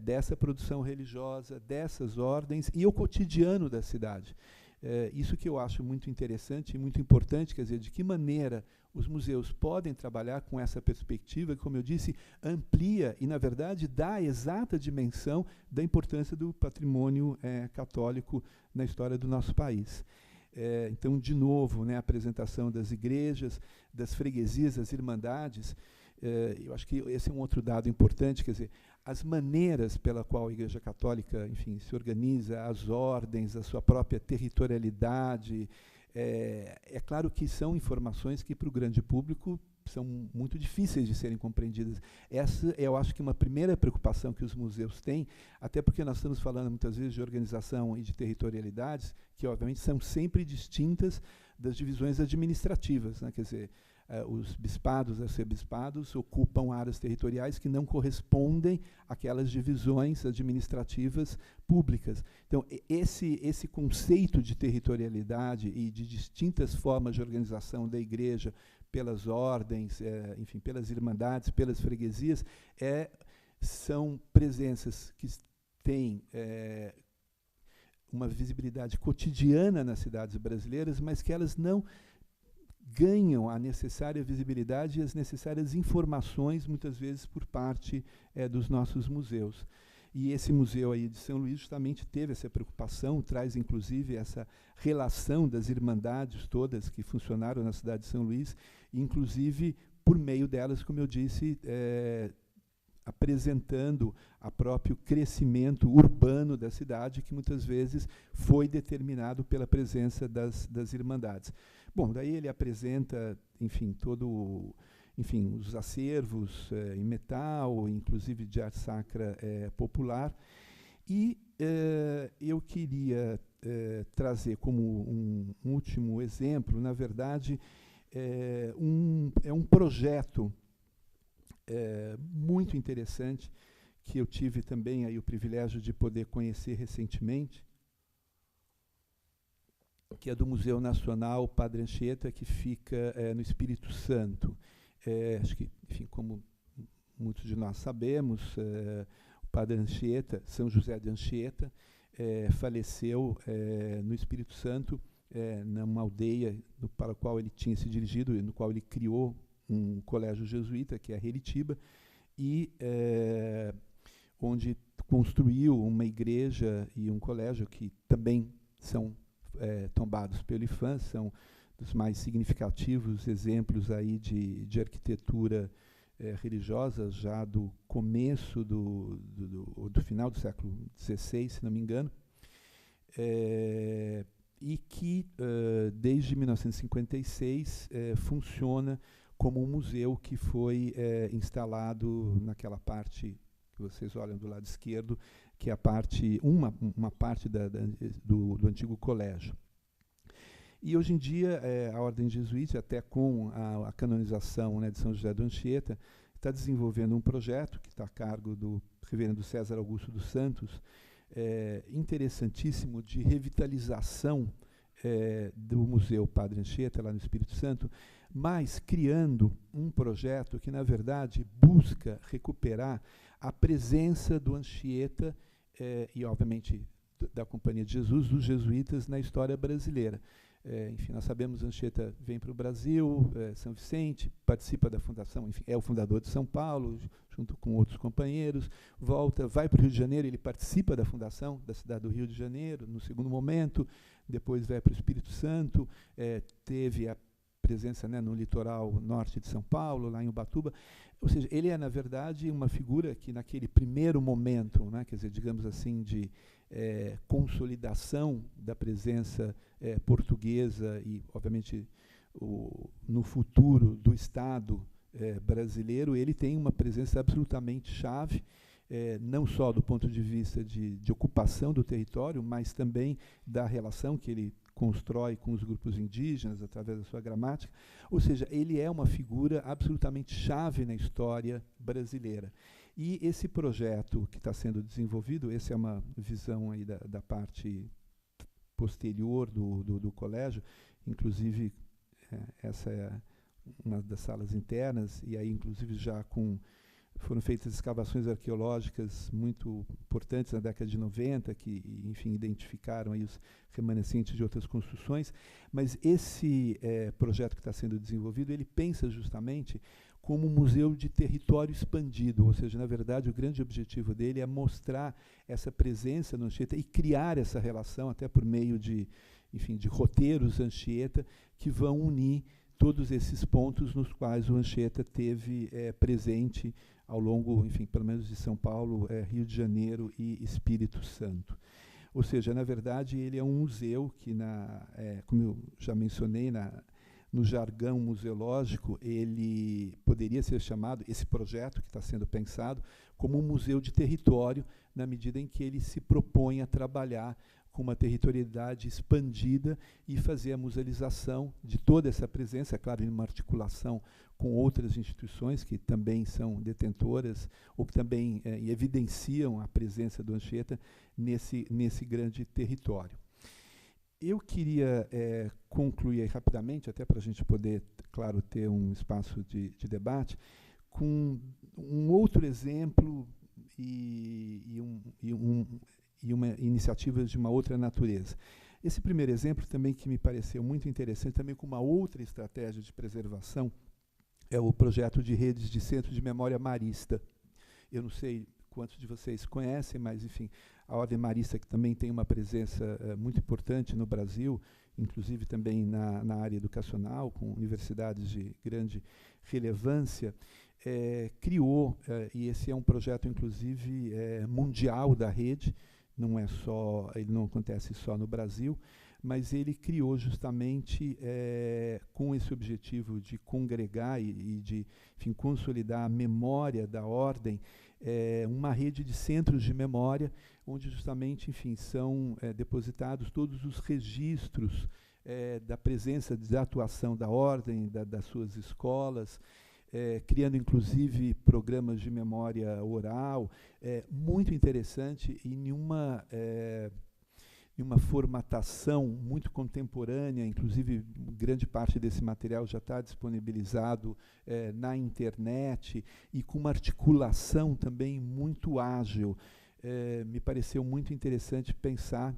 dessa produção religiosa, dessas ordens e o cotidiano da cidade. Isso que eu acho muito interessante e muito importante, quer dizer, de que maneira os museus podem trabalhar com essa perspectiva, que, como eu disse, amplia e, na verdade, dá a exata dimensão da importância do patrimônio católico na história do nosso país. Então, de novo, né, a apresentação das igrejas, das freguesias, das irmandades, eu acho que esse é um outro dado importante, quer dizer, as maneiras pela qual a Igreja Católica, enfim, se organiza, as ordens, a sua própria territorialidade, é claro que são informações que, para o grande público, são muito difíceis de serem compreendidas. Essa, eu acho que uma primeira preocupação que os museus têm, até porque nós estamos falando muitas vezes de organização e de territorialidades, que obviamente são sempre distintas das divisões administrativas, né? Quer dizer, os bispados, arcebispados ocupam áreas territoriais que não correspondem àquelas divisões administrativas públicas. Então, esse conceito de territorialidade e de distintas formas de organização da igreja pelas ordens, enfim, pelas irmandades, pelas freguesias, são presenças que têm uma visibilidade cotidiana nas cidades brasileiras, mas que elas não ganham a necessária visibilidade e as necessárias informações, muitas vezes, por parte dos nossos museus. E esse museu aí de São Luís justamente teve essa preocupação, traz, inclusive, essa relação das irmandades todas que funcionaram na cidade de São Luís, inclusive, por meio delas, como eu disse, apresentando o próprio crescimento urbano da cidade, que muitas vezes foi determinado pela presença das irmandades. Bom, daí ele apresenta, enfim, os acervos em metal, inclusive de arte sacra popular, e eu queria trazer como um último exemplo, na verdade, um projeto muito interessante, que eu tive também aí o privilégio de poder conhecer recentemente, que é do Museu Nacional Padre Anchieta, que fica no Espírito Santo. Acho que, enfim, como muitos de nós sabemos, o Padre Anchieta, São José de Anchieta, faleceu no Espírito Santo, numa aldeia para a qual ele tinha se dirigido, no qual ele criou um colégio jesuíta, que é Heritiba, e onde construiu uma igreja e um colégio que também são tombados pelo IPHAN, são dos mais significativos exemplos aí de arquitetura religiosa já do começo do final do século XVI, se não me engano, e que desde 1956 funciona como um museu que foi instalado naquela parte que vocês olham do lado esquerdo, que é a parte, uma parte do antigo colégio. E hoje em dia a Ordem Jesuíta, até com a canonização, né, de São José do Anchieta, está desenvolvendo um projeto que está a cargo do reverendo César Augusto dos Santos, interessantíssimo, de revitalização do Museu Padre Anchieta, lá no Espírito Santo, mas criando um projeto que, na verdade, busca recuperar a presença do Anchieta e, obviamente, da Companhia de Jesus, dos jesuítas, na história brasileira. Enfim, nós sabemos que Anchieta vem para o Brasil, São Vicente, participa da fundação, enfim, é o fundador de São Paulo, junto com outros companheiros, volta, vai para o Rio de Janeiro, ele participa da fundação da cidade do Rio de Janeiro, no segundo momento, depois vai para o Espírito Santo, teve a presença, né, no litoral norte de São Paulo, lá em Ubatuba. Ou seja, ele é, na verdade, uma figura que, naquele primeiro momento, né, quer dizer, digamos assim, de consolidação da presença portuguesa e, obviamente, no futuro do Estado brasileiro, ele tem uma presença absolutamente chave, não só do ponto de vista de ocupação do território, mas também da relação que ele constrói com os grupos indígenas através da sua gramática. Ou seja, ele é uma figura absolutamente chave na história brasileira. E esse projeto que está sendo desenvolvido, essa é uma visão aí da parte posterior do colégio, inclusive essa é uma das salas internas, e aí inclusive já foram feitas escavações arqueológicas muito importantes na década de 90, que, enfim, identificaram aí os remanescentes de outras construções, mas esse projeto que está sendo desenvolvido, ele pensa justamente como um museu de território expandido, ou seja, na verdade, o grande objetivo dele é mostrar essa presença no Anchieta e criar essa relação, até por meio de, enfim, de roteiros Anchieta, que vão unir todos esses pontos nos quais o Anchieta teve presente ao longo, enfim, pelo menos de São Paulo, Rio de Janeiro e Espírito Santo. Ou seja, na verdade, ele é um museu que, como eu já mencionei, no jargão museológico, ele poderia ser chamado, esse projeto que está sendo pensado, como um museu de território, na medida em que ele se propõe a trabalhar com uma territorialidade expandida e fazer a musealização de toda essa presença, é claro, em uma articulação com outras instituições que também são detentoras ou que também evidenciam a presença do Anchieta nesse grande território. Eu queria concluir aí rapidamente, até para a gente poder, claro, ter um espaço de debate, com um outro exemplo e uma iniciativa de uma outra natureza. Esse primeiro exemplo também que me pareceu muito interessante, também com uma outra estratégia de preservação, é o projeto de redes de centro de memória marista. Eu não sei quantos de vocês conhecem, mas, enfim, a Ordem Marista, que também tem uma presença muito importante no Brasil, inclusive também na área educacional, com universidades de grande relevância, criou, e esse é um projeto, inclusive, mundial da rede, ele não acontece só no Brasil, mas ele criou justamente com esse objetivo de congregar e de, enfim, consolidar a memória da ordem, uma rede de centros de memória, onde justamente, enfim, são depositados todos os registros da presença, da atuação da ordem, das suas escolas, criando inclusive programas de memória oral, muito interessante e em uma formatação muito contemporânea, inclusive grande parte desse material já está disponibilizado na internet e com uma articulação também muito ágil. Me pareceu muito interessante pensar,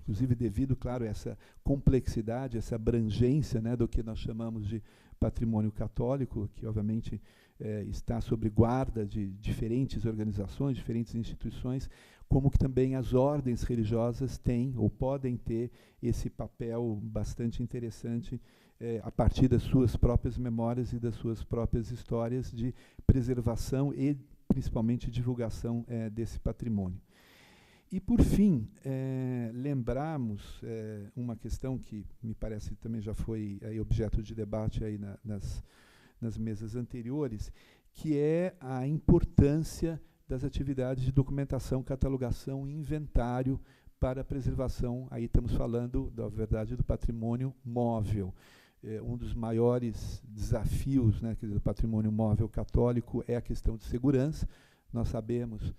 inclusive devido, claro, a essa complexidade, essa abrangência, né, do que nós chamamos de patrimônio católico, que obviamente está sob guarda de diferentes organizações, diferentes instituições, como que também as ordens religiosas têm ou podem ter esse papel bastante interessante a partir das suas próprias memórias e das suas próprias histórias de preservação e principalmente divulgação desse patrimônio. E, por fim, lembrarmos uma questão que me parece também já foi objeto de debate aí nas mesas anteriores, que é a importância das atividades de documentação, catalogação e inventário para a preservação. Aí estamos falando, da verdade, do patrimônio móvel. Um dos maiores desafios, né, do patrimônio móvel católico é a questão de segurança. Nós sabemos,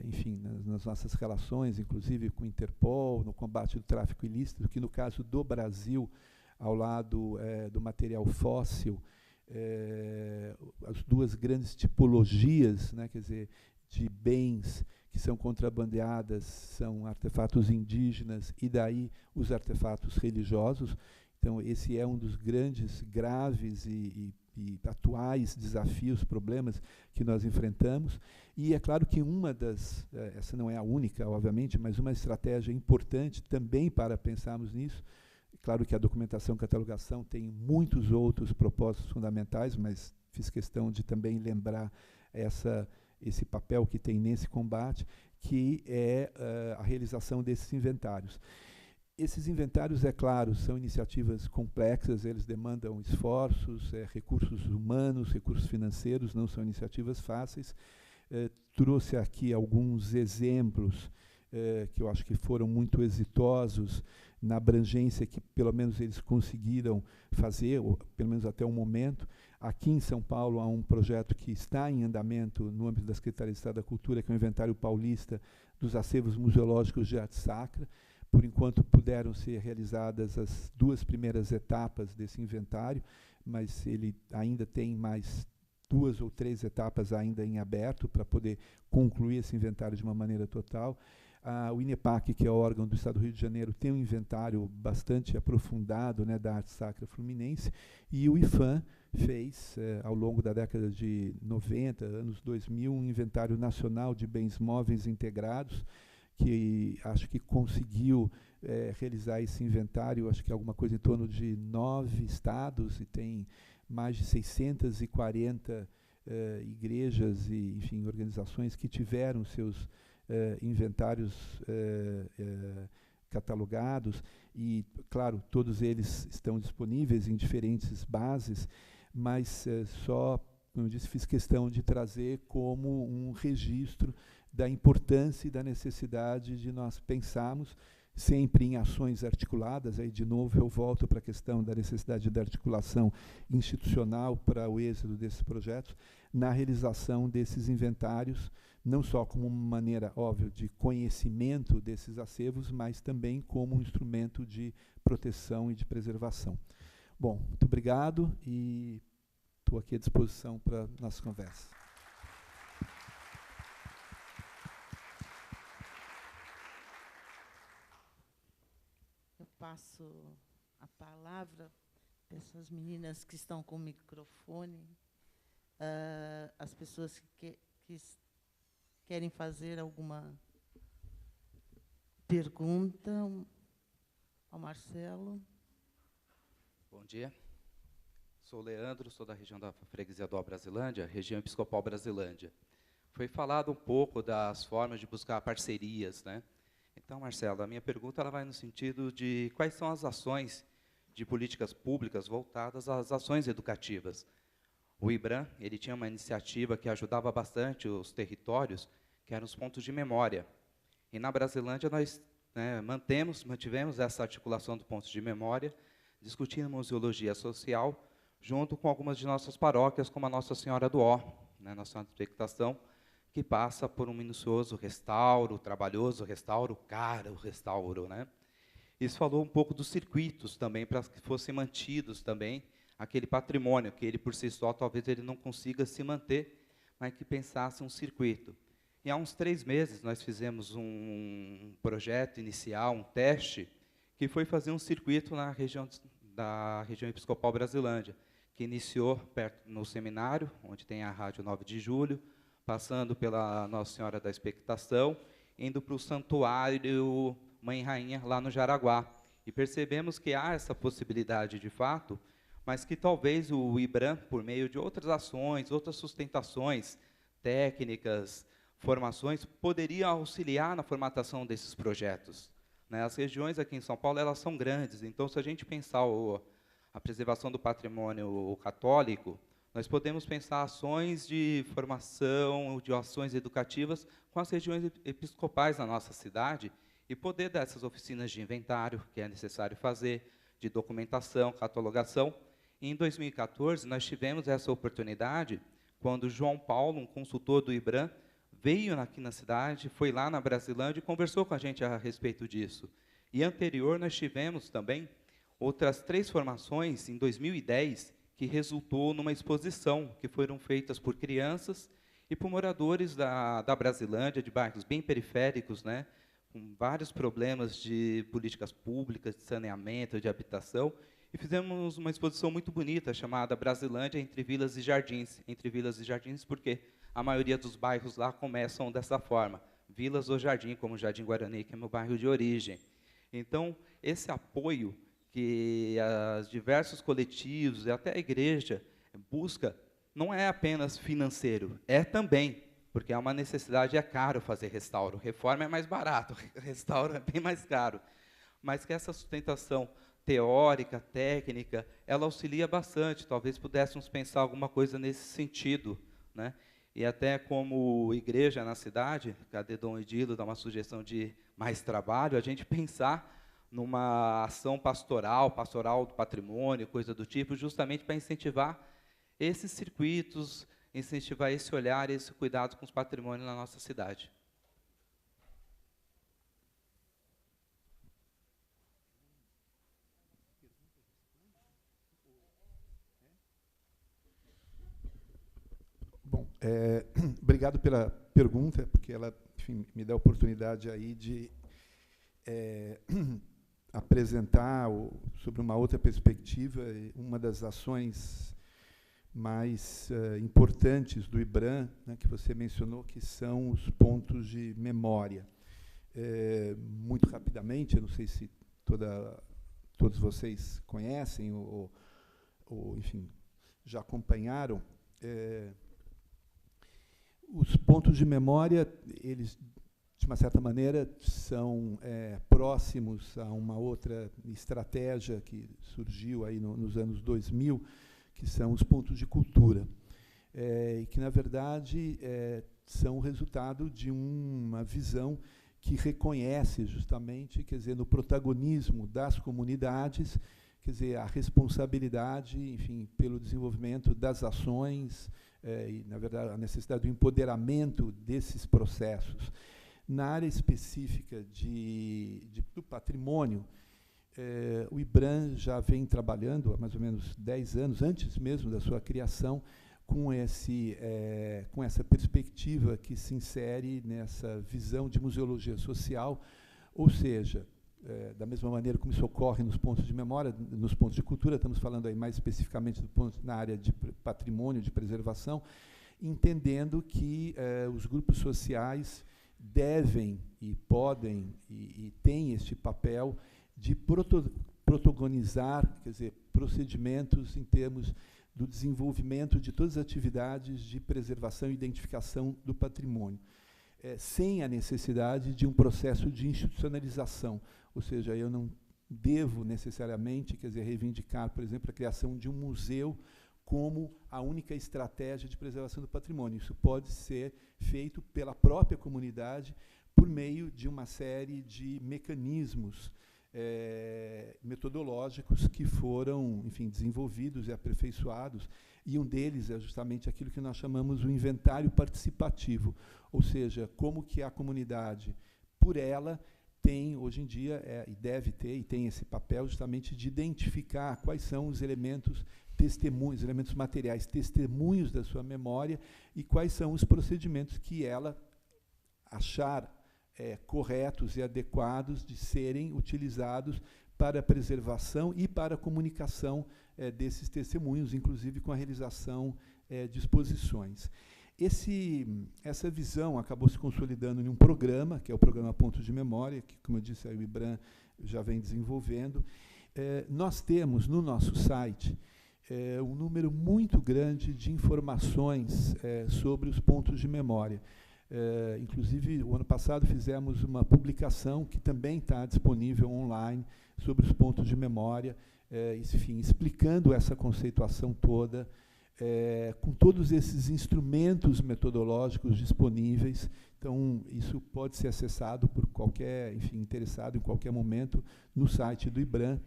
enfim, nas nossas relações, inclusive com o Interpol, no combate do tráfico ilícito, que no caso do Brasil, ao lado do material fóssil, as duas grandes tipologias, né, quer dizer, de bens que são contrabandeadas são artefatos indígenas e daí os artefatos religiosos. Então, esse é um dos grandes, graves e atuais desafios, problemas que nós enfrentamos. E é claro que uma das, essa não é a única, obviamente, mas uma estratégia importante também para pensarmos nisso. Claro que a documentação e catalogação tem muitos outros propósitos fundamentais, mas fiz questão de também lembrar esse papel que tem nesse combate, que é a realização desses inventários. Esses inventários, é claro, são iniciativas complexas, eles demandam esforços, recursos humanos, recursos financeiros, não são iniciativas fáceis. Trouxe aqui alguns exemplos que eu acho que foram muito exitosos na abrangência que, pelo menos, eles conseguiram fazer, ou, pelo menos até o momento. Aqui em São Paulo há um projeto que está em andamento no âmbito da Secretaria de Estado da Cultura, que é o Inventário Paulista dos Acervos Museológicos de Arte Sacra. Por enquanto, puderam ser realizadas as 2 primeiras etapas desse inventário, mas ele ainda tem mais 2 ou 3 etapas ainda em aberto para poder concluir esse inventário de uma maneira total. O INEPAC, que é o órgão do Estado do Rio de Janeiro, tem um inventário bastante aprofundado, né, da arte sacra fluminense, e o IPHAN fez, ao longo da década de 90, anos 2000, um inventário nacional de bens móveis integrados, que acho que conseguiu realizar esse inventário, acho que é alguma coisa em torno de 9 estados, e tem mais de 640 igrejas e, enfim, organizações que tiveram seus inventários catalogados, e, claro, todos eles estão disponíveis em diferentes bases, mas só, como eu disse, fiz questão de trazer como um registro da importância e da necessidade de nós pensarmos sempre em ações articuladas. Aí, de novo, eu volto para a questão da necessidade da articulação institucional para o êxito desses projetos, na realização desses inventários, não só como uma maneira, óbvio, de conhecimento desses acervos, mas também como um instrumento de proteção e de preservação. Bom, muito obrigado e estou aqui à disposição para a nossa conversa. Eu passo a palavra para essas meninas que estão com o microfone, as pessoas que querem fazer alguma pergunta ao Marcelo. Bom dia. Sou Leandro, sou da região da Freguesia do Brasilândia, região episcopal Brasilândia. Foi falado um pouco das formas de buscar parcerias, né? Então, Marcelo, a minha pergunta ela vai no sentido de quais são as ações de políticas públicas voltadas às ações educativas. O IBRAM, ele tinha uma iniciativa que ajudava bastante os territórios, que eram os pontos de memória. E na Brasilândia nós mantivemos essa articulação do pontos de memória, discutindo museologia social, junto com algumas de nossas paróquias, como a Nossa Senhora do Ó, né, Nossa Senhora da Expectação, que passa por um minucioso restauro, trabalhoso restauro, caro restauro, né? Isso falou um pouco dos circuitos também, para que fossem mantidos também aquele patrimônio, que ele por si só talvez ele não consiga se manter, mas que pensasse um circuito. E há uns 3 meses nós fizemos um projeto inicial, um teste, que foi fazer um circuito na região da região episcopal Brasilândia, que iniciou no seminário, onde tem a Rádio 9 de Julho, passando pela Nossa Senhora da Expectação, indo para o Santuário Mãe e Rainha, lá no Jaraguá. E percebemos que há essa possibilidade de fato, mas que talvez o IBRAM, por meio de outras ações, outras sustentações técnicas, formações, poderia auxiliar na formatação desses projetos. Né? As regiões aqui em São Paulo, elas são grandes, então, se a gente pensar a preservação do patrimônio católico, nós podemos pensar ações de formação, de ações educativas com as regiões episcopais na nossa cidade e poder dar essas oficinas de inventário que é necessário fazer, de documentação, catalogação. E em 2014, nós tivemos essa oportunidade quando João Paulo, um consultor do IBRAM, veio aqui na cidade, foi lá na Brasilândia e conversou com a gente a respeito disso. E anterior, nós tivemos também outras 3 formações, em 2010, que resultou numa exposição, que foram feitas por crianças e por moradores da Brasilândia, de bairros bem periféricos, né, com vários problemas de políticas públicas, de saneamento, de habitação, e fizemos uma exposição muito bonita, chamada Brasilândia entre Vilas e Jardins. Entre Vilas e Jardins, porque a maioria dos bairros lá começam dessa forma, vilas ou jardim, como o Jardim Guarani, que é meu bairro de origem. Então, esse apoio que os diversos coletivos e até a igreja busca, não é apenas financeiro, é também, porque há uma necessidade, é caro fazer restauro. Reforma é mais barato, restauro é bem mais caro. Mas que essa sustentação teórica, técnica, ela auxilia bastante. Talvez pudéssemos pensar alguma coisa nesse sentido, né? E até como igreja na cidade, cadê Dom Edilo, dá uma sugestão de mais trabalho, a gente pensar numa ação pastoral do patrimônio, coisa do tipo, justamente para incentivar esses circuitos, incentivar esse olhar, esse cuidado com os patrimônios na nossa cidade. Bom, obrigado pela pergunta, porque ela, enfim, me dá a oportunidade aí de apresentar sobre uma outra perspectiva uma das ações mais importantes do IBRAM, né, que você mencionou, que são os pontos de memória. Muito rapidamente, eu não sei se todos vocês conhecem ou enfim, já acompanharam, os pontos de memória, eles, de uma certa maneira, são próximos a uma outra estratégia que surgiu aí nos anos 2000, que são os pontos de cultura, e que, na verdade, são resultado de uma visão que reconhece justamente, quer dizer, no protagonismo das comunidades, quer dizer, a responsabilidade, enfim, pelo desenvolvimento das ações, e, na verdade, a necessidade do empoderamento desses processos. Na área específica do patrimônio, o IBRAM já vem trabalhando há mais ou menos 10 anos, antes mesmo da sua criação, com essa perspectiva que se insere nessa visão de museologia social, ou seja, da mesma maneira como isso ocorre nos pontos de memória, nos pontos de cultura, estamos falando aí mais especificamente na área de patrimônio, de preservação, entendendo que os grupos sociais devem e podem e têm este papel de protagonizar, quer dizer, procedimentos em termos do desenvolvimento de todas as atividades de preservação e identificação do patrimônio, sem a necessidade de um processo de institucionalização. Ou seja, eu não devo necessariamente, quer dizer, reivindicar, por exemplo, a criação de um museu como a única estratégia de preservação do patrimônio. Isso pode ser feito pela própria comunidade por meio de uma série de mecanismos metodológicos que foram, enfim, desenvolvidos e aperfeiçoados, e um deles é justamente aquilo que nós chamamos o inventário participativo, ou seja, como que a comunidade, por ela, tem, hoje em dia, e deve ter, e tem esse papel justamente de identificar quais são os elementos testemunhos, elementos materiais, testemunhos da sua memória, e quais são os procedimentos que ela achar corretos e adequados de serem utilizados para a preservação e para a comunicação desses testemunhos, inclusive com a realização de exposições. Essa visão acabou se consolidando em um programa, que é o programa Pontos de Memória, que, como eu disse, o IBRAM já vem desenvolvendo. Nós temos no nosso site um número muito grande de informações sobre os pontos de memória. Inclusive, o ano passado fizemos uma publicação que também está disponível online sobre os pontos de memória, enfim, explicando essa conceituação toda, com todos esses instrumentos metodológicos disponíveis. Então, isso pode ser acessado por qualquer, enfim, interessado em qualquer momento no site do IBRAM.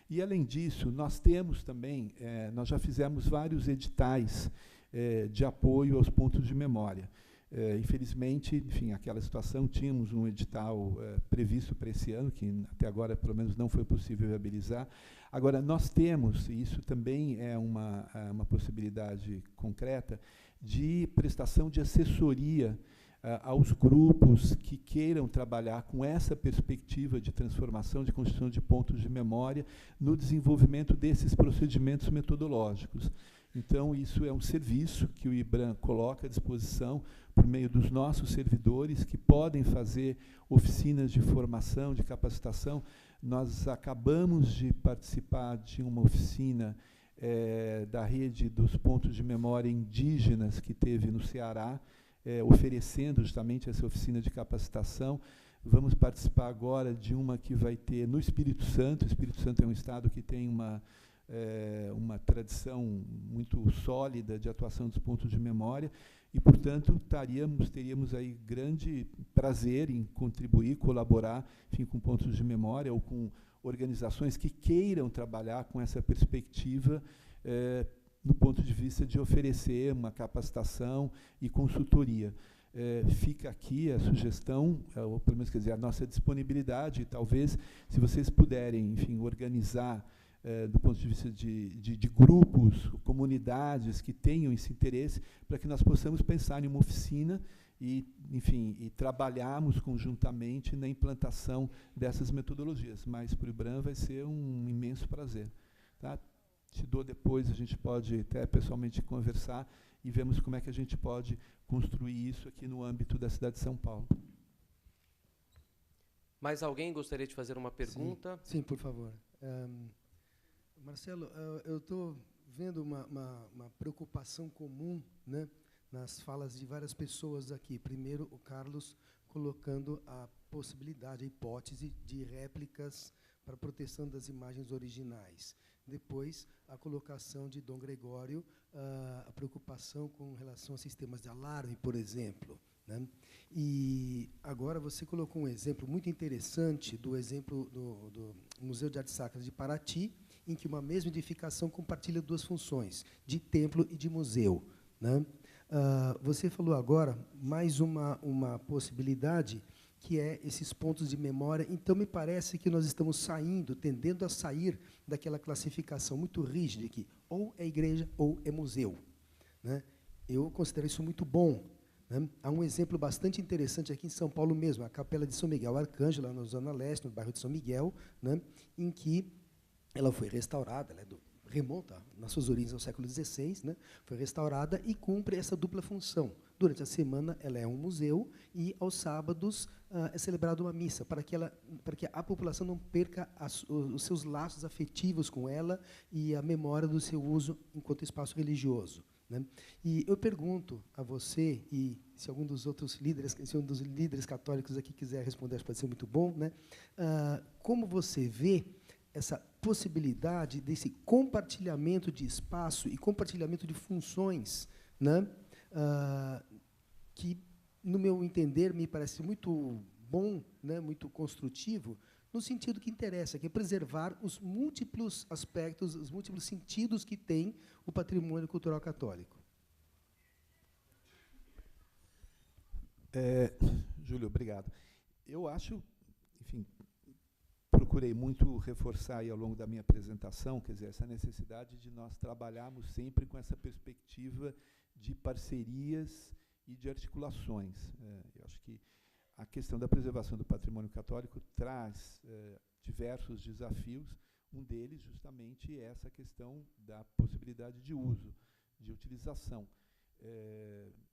E, além disso, nós temos também, nós já fizemos vários editais de apoio aos pontos de memória. Infelizmente, enfim, aquela situação, tínhamos um edital previsto para esse ano, que até agora, pelo menos, não foi possível viabilizar. Agora, nós temos, e isso também é uma possibilidade concreta, de prestação de assessoria aos grupos que queiram trabalhar com essa perspectiva de transformação, de construção de pontos de memória, no desenvolvimento desses procedimentos metodológicos. Então, isso é um serviço que o IBRAM coloca à disposição por meio dos nossos servidores, que podem fazer oficinas de formação, de capacitação. Nós acabamos de participar de uma oficina da rede dos pontos de memória indígenas que teve no Ceará, oferecendo justamente essa oficina de capacitação. Vamos participar agora de uma que vai ter no Espírito Santo. O Espírito Santo é um estado que tem uma tradição muito sólida de atuação dos pontos de memória e, portanto, teríamos aí grande prazer em contribuir, colaborar, enfim, com pontos de memória ou com organizações que queiram trabalhar com essa perspectiva no ponto de vista de oferecer uma capacitação e consultoria. Fica aqui a sugestão, ou pelo menos, quer dizer, a nossa disponibilidade, e talvez, se vocês puderem, enfim, organizar do ponto de vista de grupos, comunidades que tenham esse interesse, para que nós possamos pensar em uma oficina e, enfim, e trabalharmos conjuntamente na implantação dessas metodologias. Mas para o IBRAM vai ser um imenso prazer. Tá? Te dou depois, a gente pode até pessoalmente conversar e vemos como é que a gente pode construir isso aqui no âmbito da cidade de São Paulo. Mais alguém gostaria de fazer uma pergunta? Sim, por favor. Marcelo, eu estou vendo uma preocupação comum, né, nas falas de várias pessoas aqui. Primeiro, o Carlos colocando a possibilidade, a hipótese de réplicas para proteção das imagens originais. Depois, a colocação de Dom Gregório, a preocupação com relação a sistemas de alarme, por exemplo. Né? E agora você colocou um exemplo muito interessante do exemplo do Museu de Artes Sacras de Paraty, em que uma mesma edificação compartilha duas funções, de templo e de museu. Né? Você falou agora mais uma possibilidade, que é esses pontos de memória. Então, me parece que nós estamos tendendo a sair daquela classificação muito rígida, que ou é igreja ou é museu. Né? Eu considero isso muito bom. Né? Há um exemplo bastante interessante aqui em São Paulo mesmo, a Capela de São Miguel Arcanjo, lá na Zona Leste, no bairro de São Miguel, né? Em que ela foi restaurada, remonta nas suas origens ao século XVI, né? Foi restaurada e cumpre essa dupla função. Durante a semana, ela é um museu e, aos sábados, é celebrada uma missa, para que a população não perca os seus laços afetivos com ela e a memória do seu uso enquanto espaço religioso. Né? E eu pergunto a você, e se algum dos outros líderes, se um dos líderes católicos aqui quiser responder, pode ser muito bom, né? Como você vê essa possibilidade desse compartilhamento de espaço e compartilhamento de funções, né? Que, no meu entender, me parece muito bom, né? Muito construtivo, no sentido que interessa, que é preservar os múltiplos aspectos, os múltiplos sentidos que tem o patrimônio cultural católico. Júlio, obrigado. Eu acho, enfim, procurei muito reforçar aí ao longo da minha apresentação, quer dizer, essa necessidade de nós trabalharmos sempre com essa perspectiva de parcerias e de articulações. Eu acho que a questão da preservação do patrimônio católico traz diversos desafios. Um deles, justamente, é essa questão da possibilidade de uso, de utilização.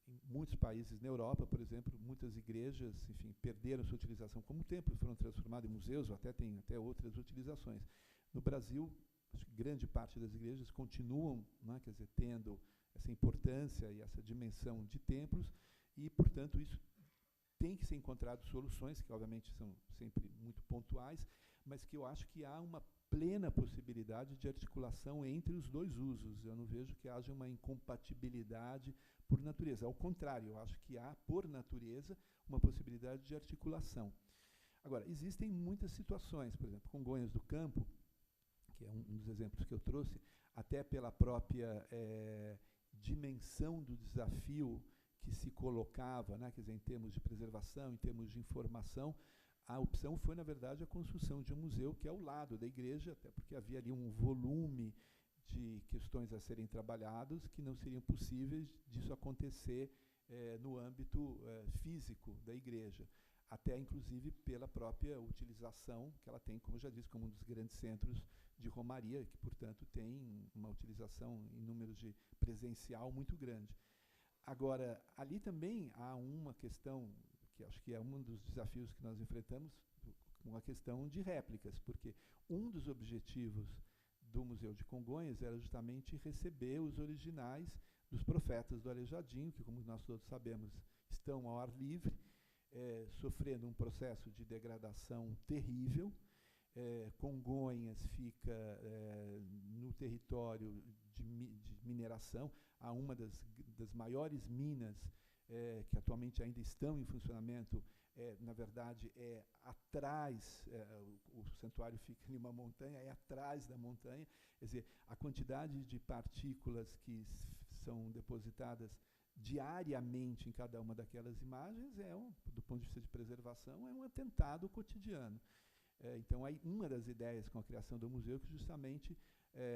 Em muitos países na Europa, por exemplo, muitas igrejas, enfim, perderam sua utilização como templo, foram transformadas em museus, ou até tem até outras utilizações. No Brasil, acho que grande parte das igrejas continuam, né, quer dizer, tendo essa importância e essa dimensão de templos, e, portanto, isso tem que ser encontrado soluções, que obviamente são sempre muito pontuais, mas que eu acho que há uma plena possibilidade de articulação entre os dois usos. Eu não vejo que haja uma incompatibilidade por natureza. Ao contrário, eu acho que há, por natureza, uma possibilidade de articulação. Agora, existem muitas situações, por exemplo, Congonhas do Campo, que é um dos exemplos que eu trouxe, até pela própria dimensão do desafio que se colocava, né, quer dizer, em termos de preservação, em termos de informação, a opção foi, na verdade, a construção de um museu que é ao lado da igreja, até porque havia ali um volume de questões a serem trabalhadas que não seriam possíveis disso acontecer no âmbito físico da igreja, até, inclusive, pela própria utilização que ela tem, como eu já disse, como um dos grandes centros de romaria, que, portanto, tem uma utilização em números de presencial muito grande. Agora, ali também há uma questão que acho que é um dos desafios que nós enfrentamos, uma questão de réplicas, porque um dos objetivos do Museu de Congonhas era justamente receber os originais dos profetas do Aleijadinho, que, como nós todos sabemos, estão ao ar livre, sofrendo um processo de degradação terrível. Congonhas fica no território de mineração, há uma das maiores minas que atualmente ainda estão em funcionamento, na verdade, atrás, o santuário fica em uma montanha, é atrás da montanha, quer dizer, a quantidade de partículas que são depositadas diariamente em cada uma daquelas imagens, do ponto de vista de preservação, é um atentado cotidiano. Então, aí, uma das ideias com a criação do museu é que justamente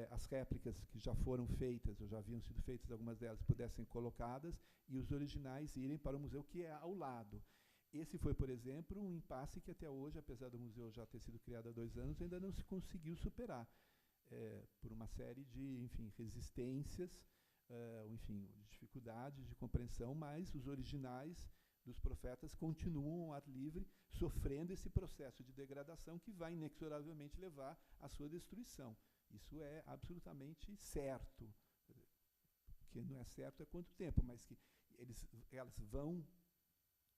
as réplicas que já foram feitas, ou já haviam sido feitas, algumas delas, pudessem ser colocadas e os originais irem para o museu que é ao lado. Esse foi, por exemplo, um impasse que até hoje, apesar do museu já ter sido criado há 2 anos, ainda não se conseguiu superar, por uma série de, enfim, resistências, enfim, dificuldades de compreensão, mas os originais dos profetas continuam ao ar livre, sofrendo esse processo de degradação que vai inexoravelmente levar à sua destruição. Isso é absolutamente certo. O que não é certo é quanto tempo, mas que elas vão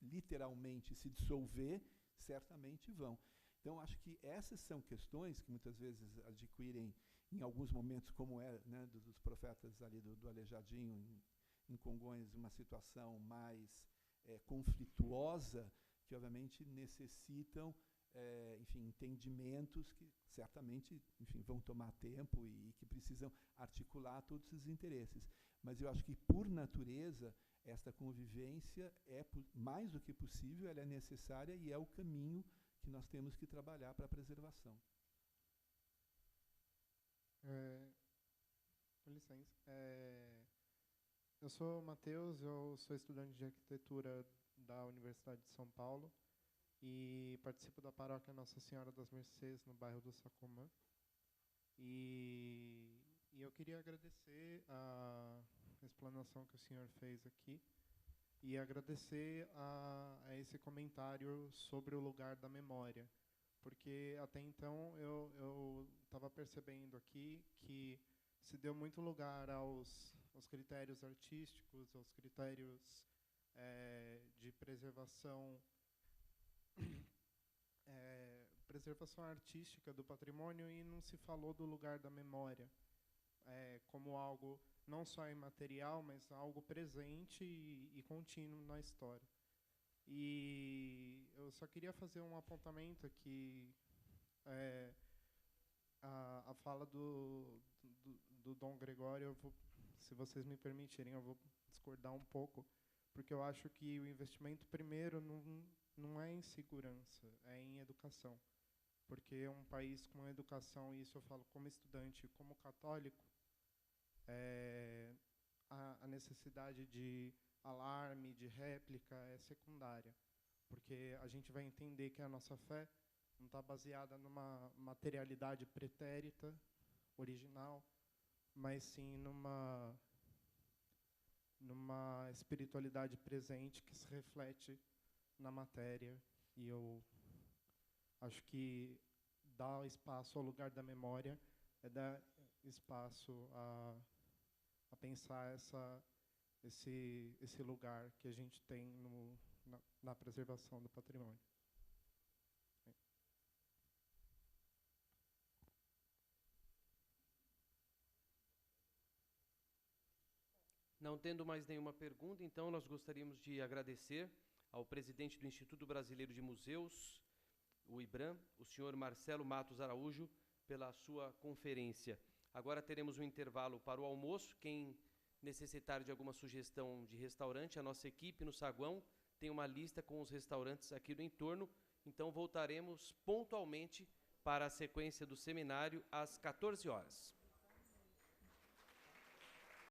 literalmente se dissolver, certamente vão. Então, acho que essas são questões que muitas vezes adquirem, em alguns momentos, como né, dos profetas ali do Aleijadinho, em Congonhas, uma situação mais conflituosa, que obviamente necessitam enfim, entendimentos que certamente, enfim, vão tomar tempo e que precisam articular todos esses interesses. Mas eu acho que, por natureza, esta convivência é mais do que possível, ela é necessária e é o caminho que nós temos que trabalhar para a preservação. Com licença. Eu sou Matheus, eu sou estudante de arquitetura da Universidade de São Paulo e participo da paróquia Nossa Senhora das Mercês, no bairro do Sacomã. E eu queria agradecer a explanação que o senhor fez aqui e agradecer a esse comentário sobre o lugar da memória, porque até então eu estava percebendo aqui que se deu muito lugar aos critérios artísticos, aos critérios de preservação artística do patrimônio, e não se falou do lugar da memória como algo não só imaterial, mas algo presente e contínuo na história. E eu só queria fazer um apontamento aqui. A fala do Dom Gregório, se vocês me permitirem, eu vou discordar um pouco, porque eu acho que o investimento primeiro não é em segurança, é em educação. Porque um país com educação, e isso eu falo como estudante e como católico, a necessidade de alarme, de réplica é secundária. porque a gente vai entender que a nossa fé não está baseada numa materialidade pretérita, original, mas sim numa espiritualidade presente que se reflete na matéria. E eu acho que dar espaço ao lugar da memória é dar espaço a pensar esse lugar que a gente tem na preservação do patrimônio. Não tendo mais nenhuma pergunta, então nós gostaríamos de agradecer ao presidente do Instituto Brasileiro de Museus, o IBRAM, o senhor Marcelo Matos Araújo, pela sua conferência. Agora teremos um intervalo para o almoço. Quem necessitar de alguma sugestão de restaurante, a nossa equipe no saguão tem uma lista com os restaurantes aqui do entorno. Então voltaremos pontualmente para a sequência do seminário às 14 horas.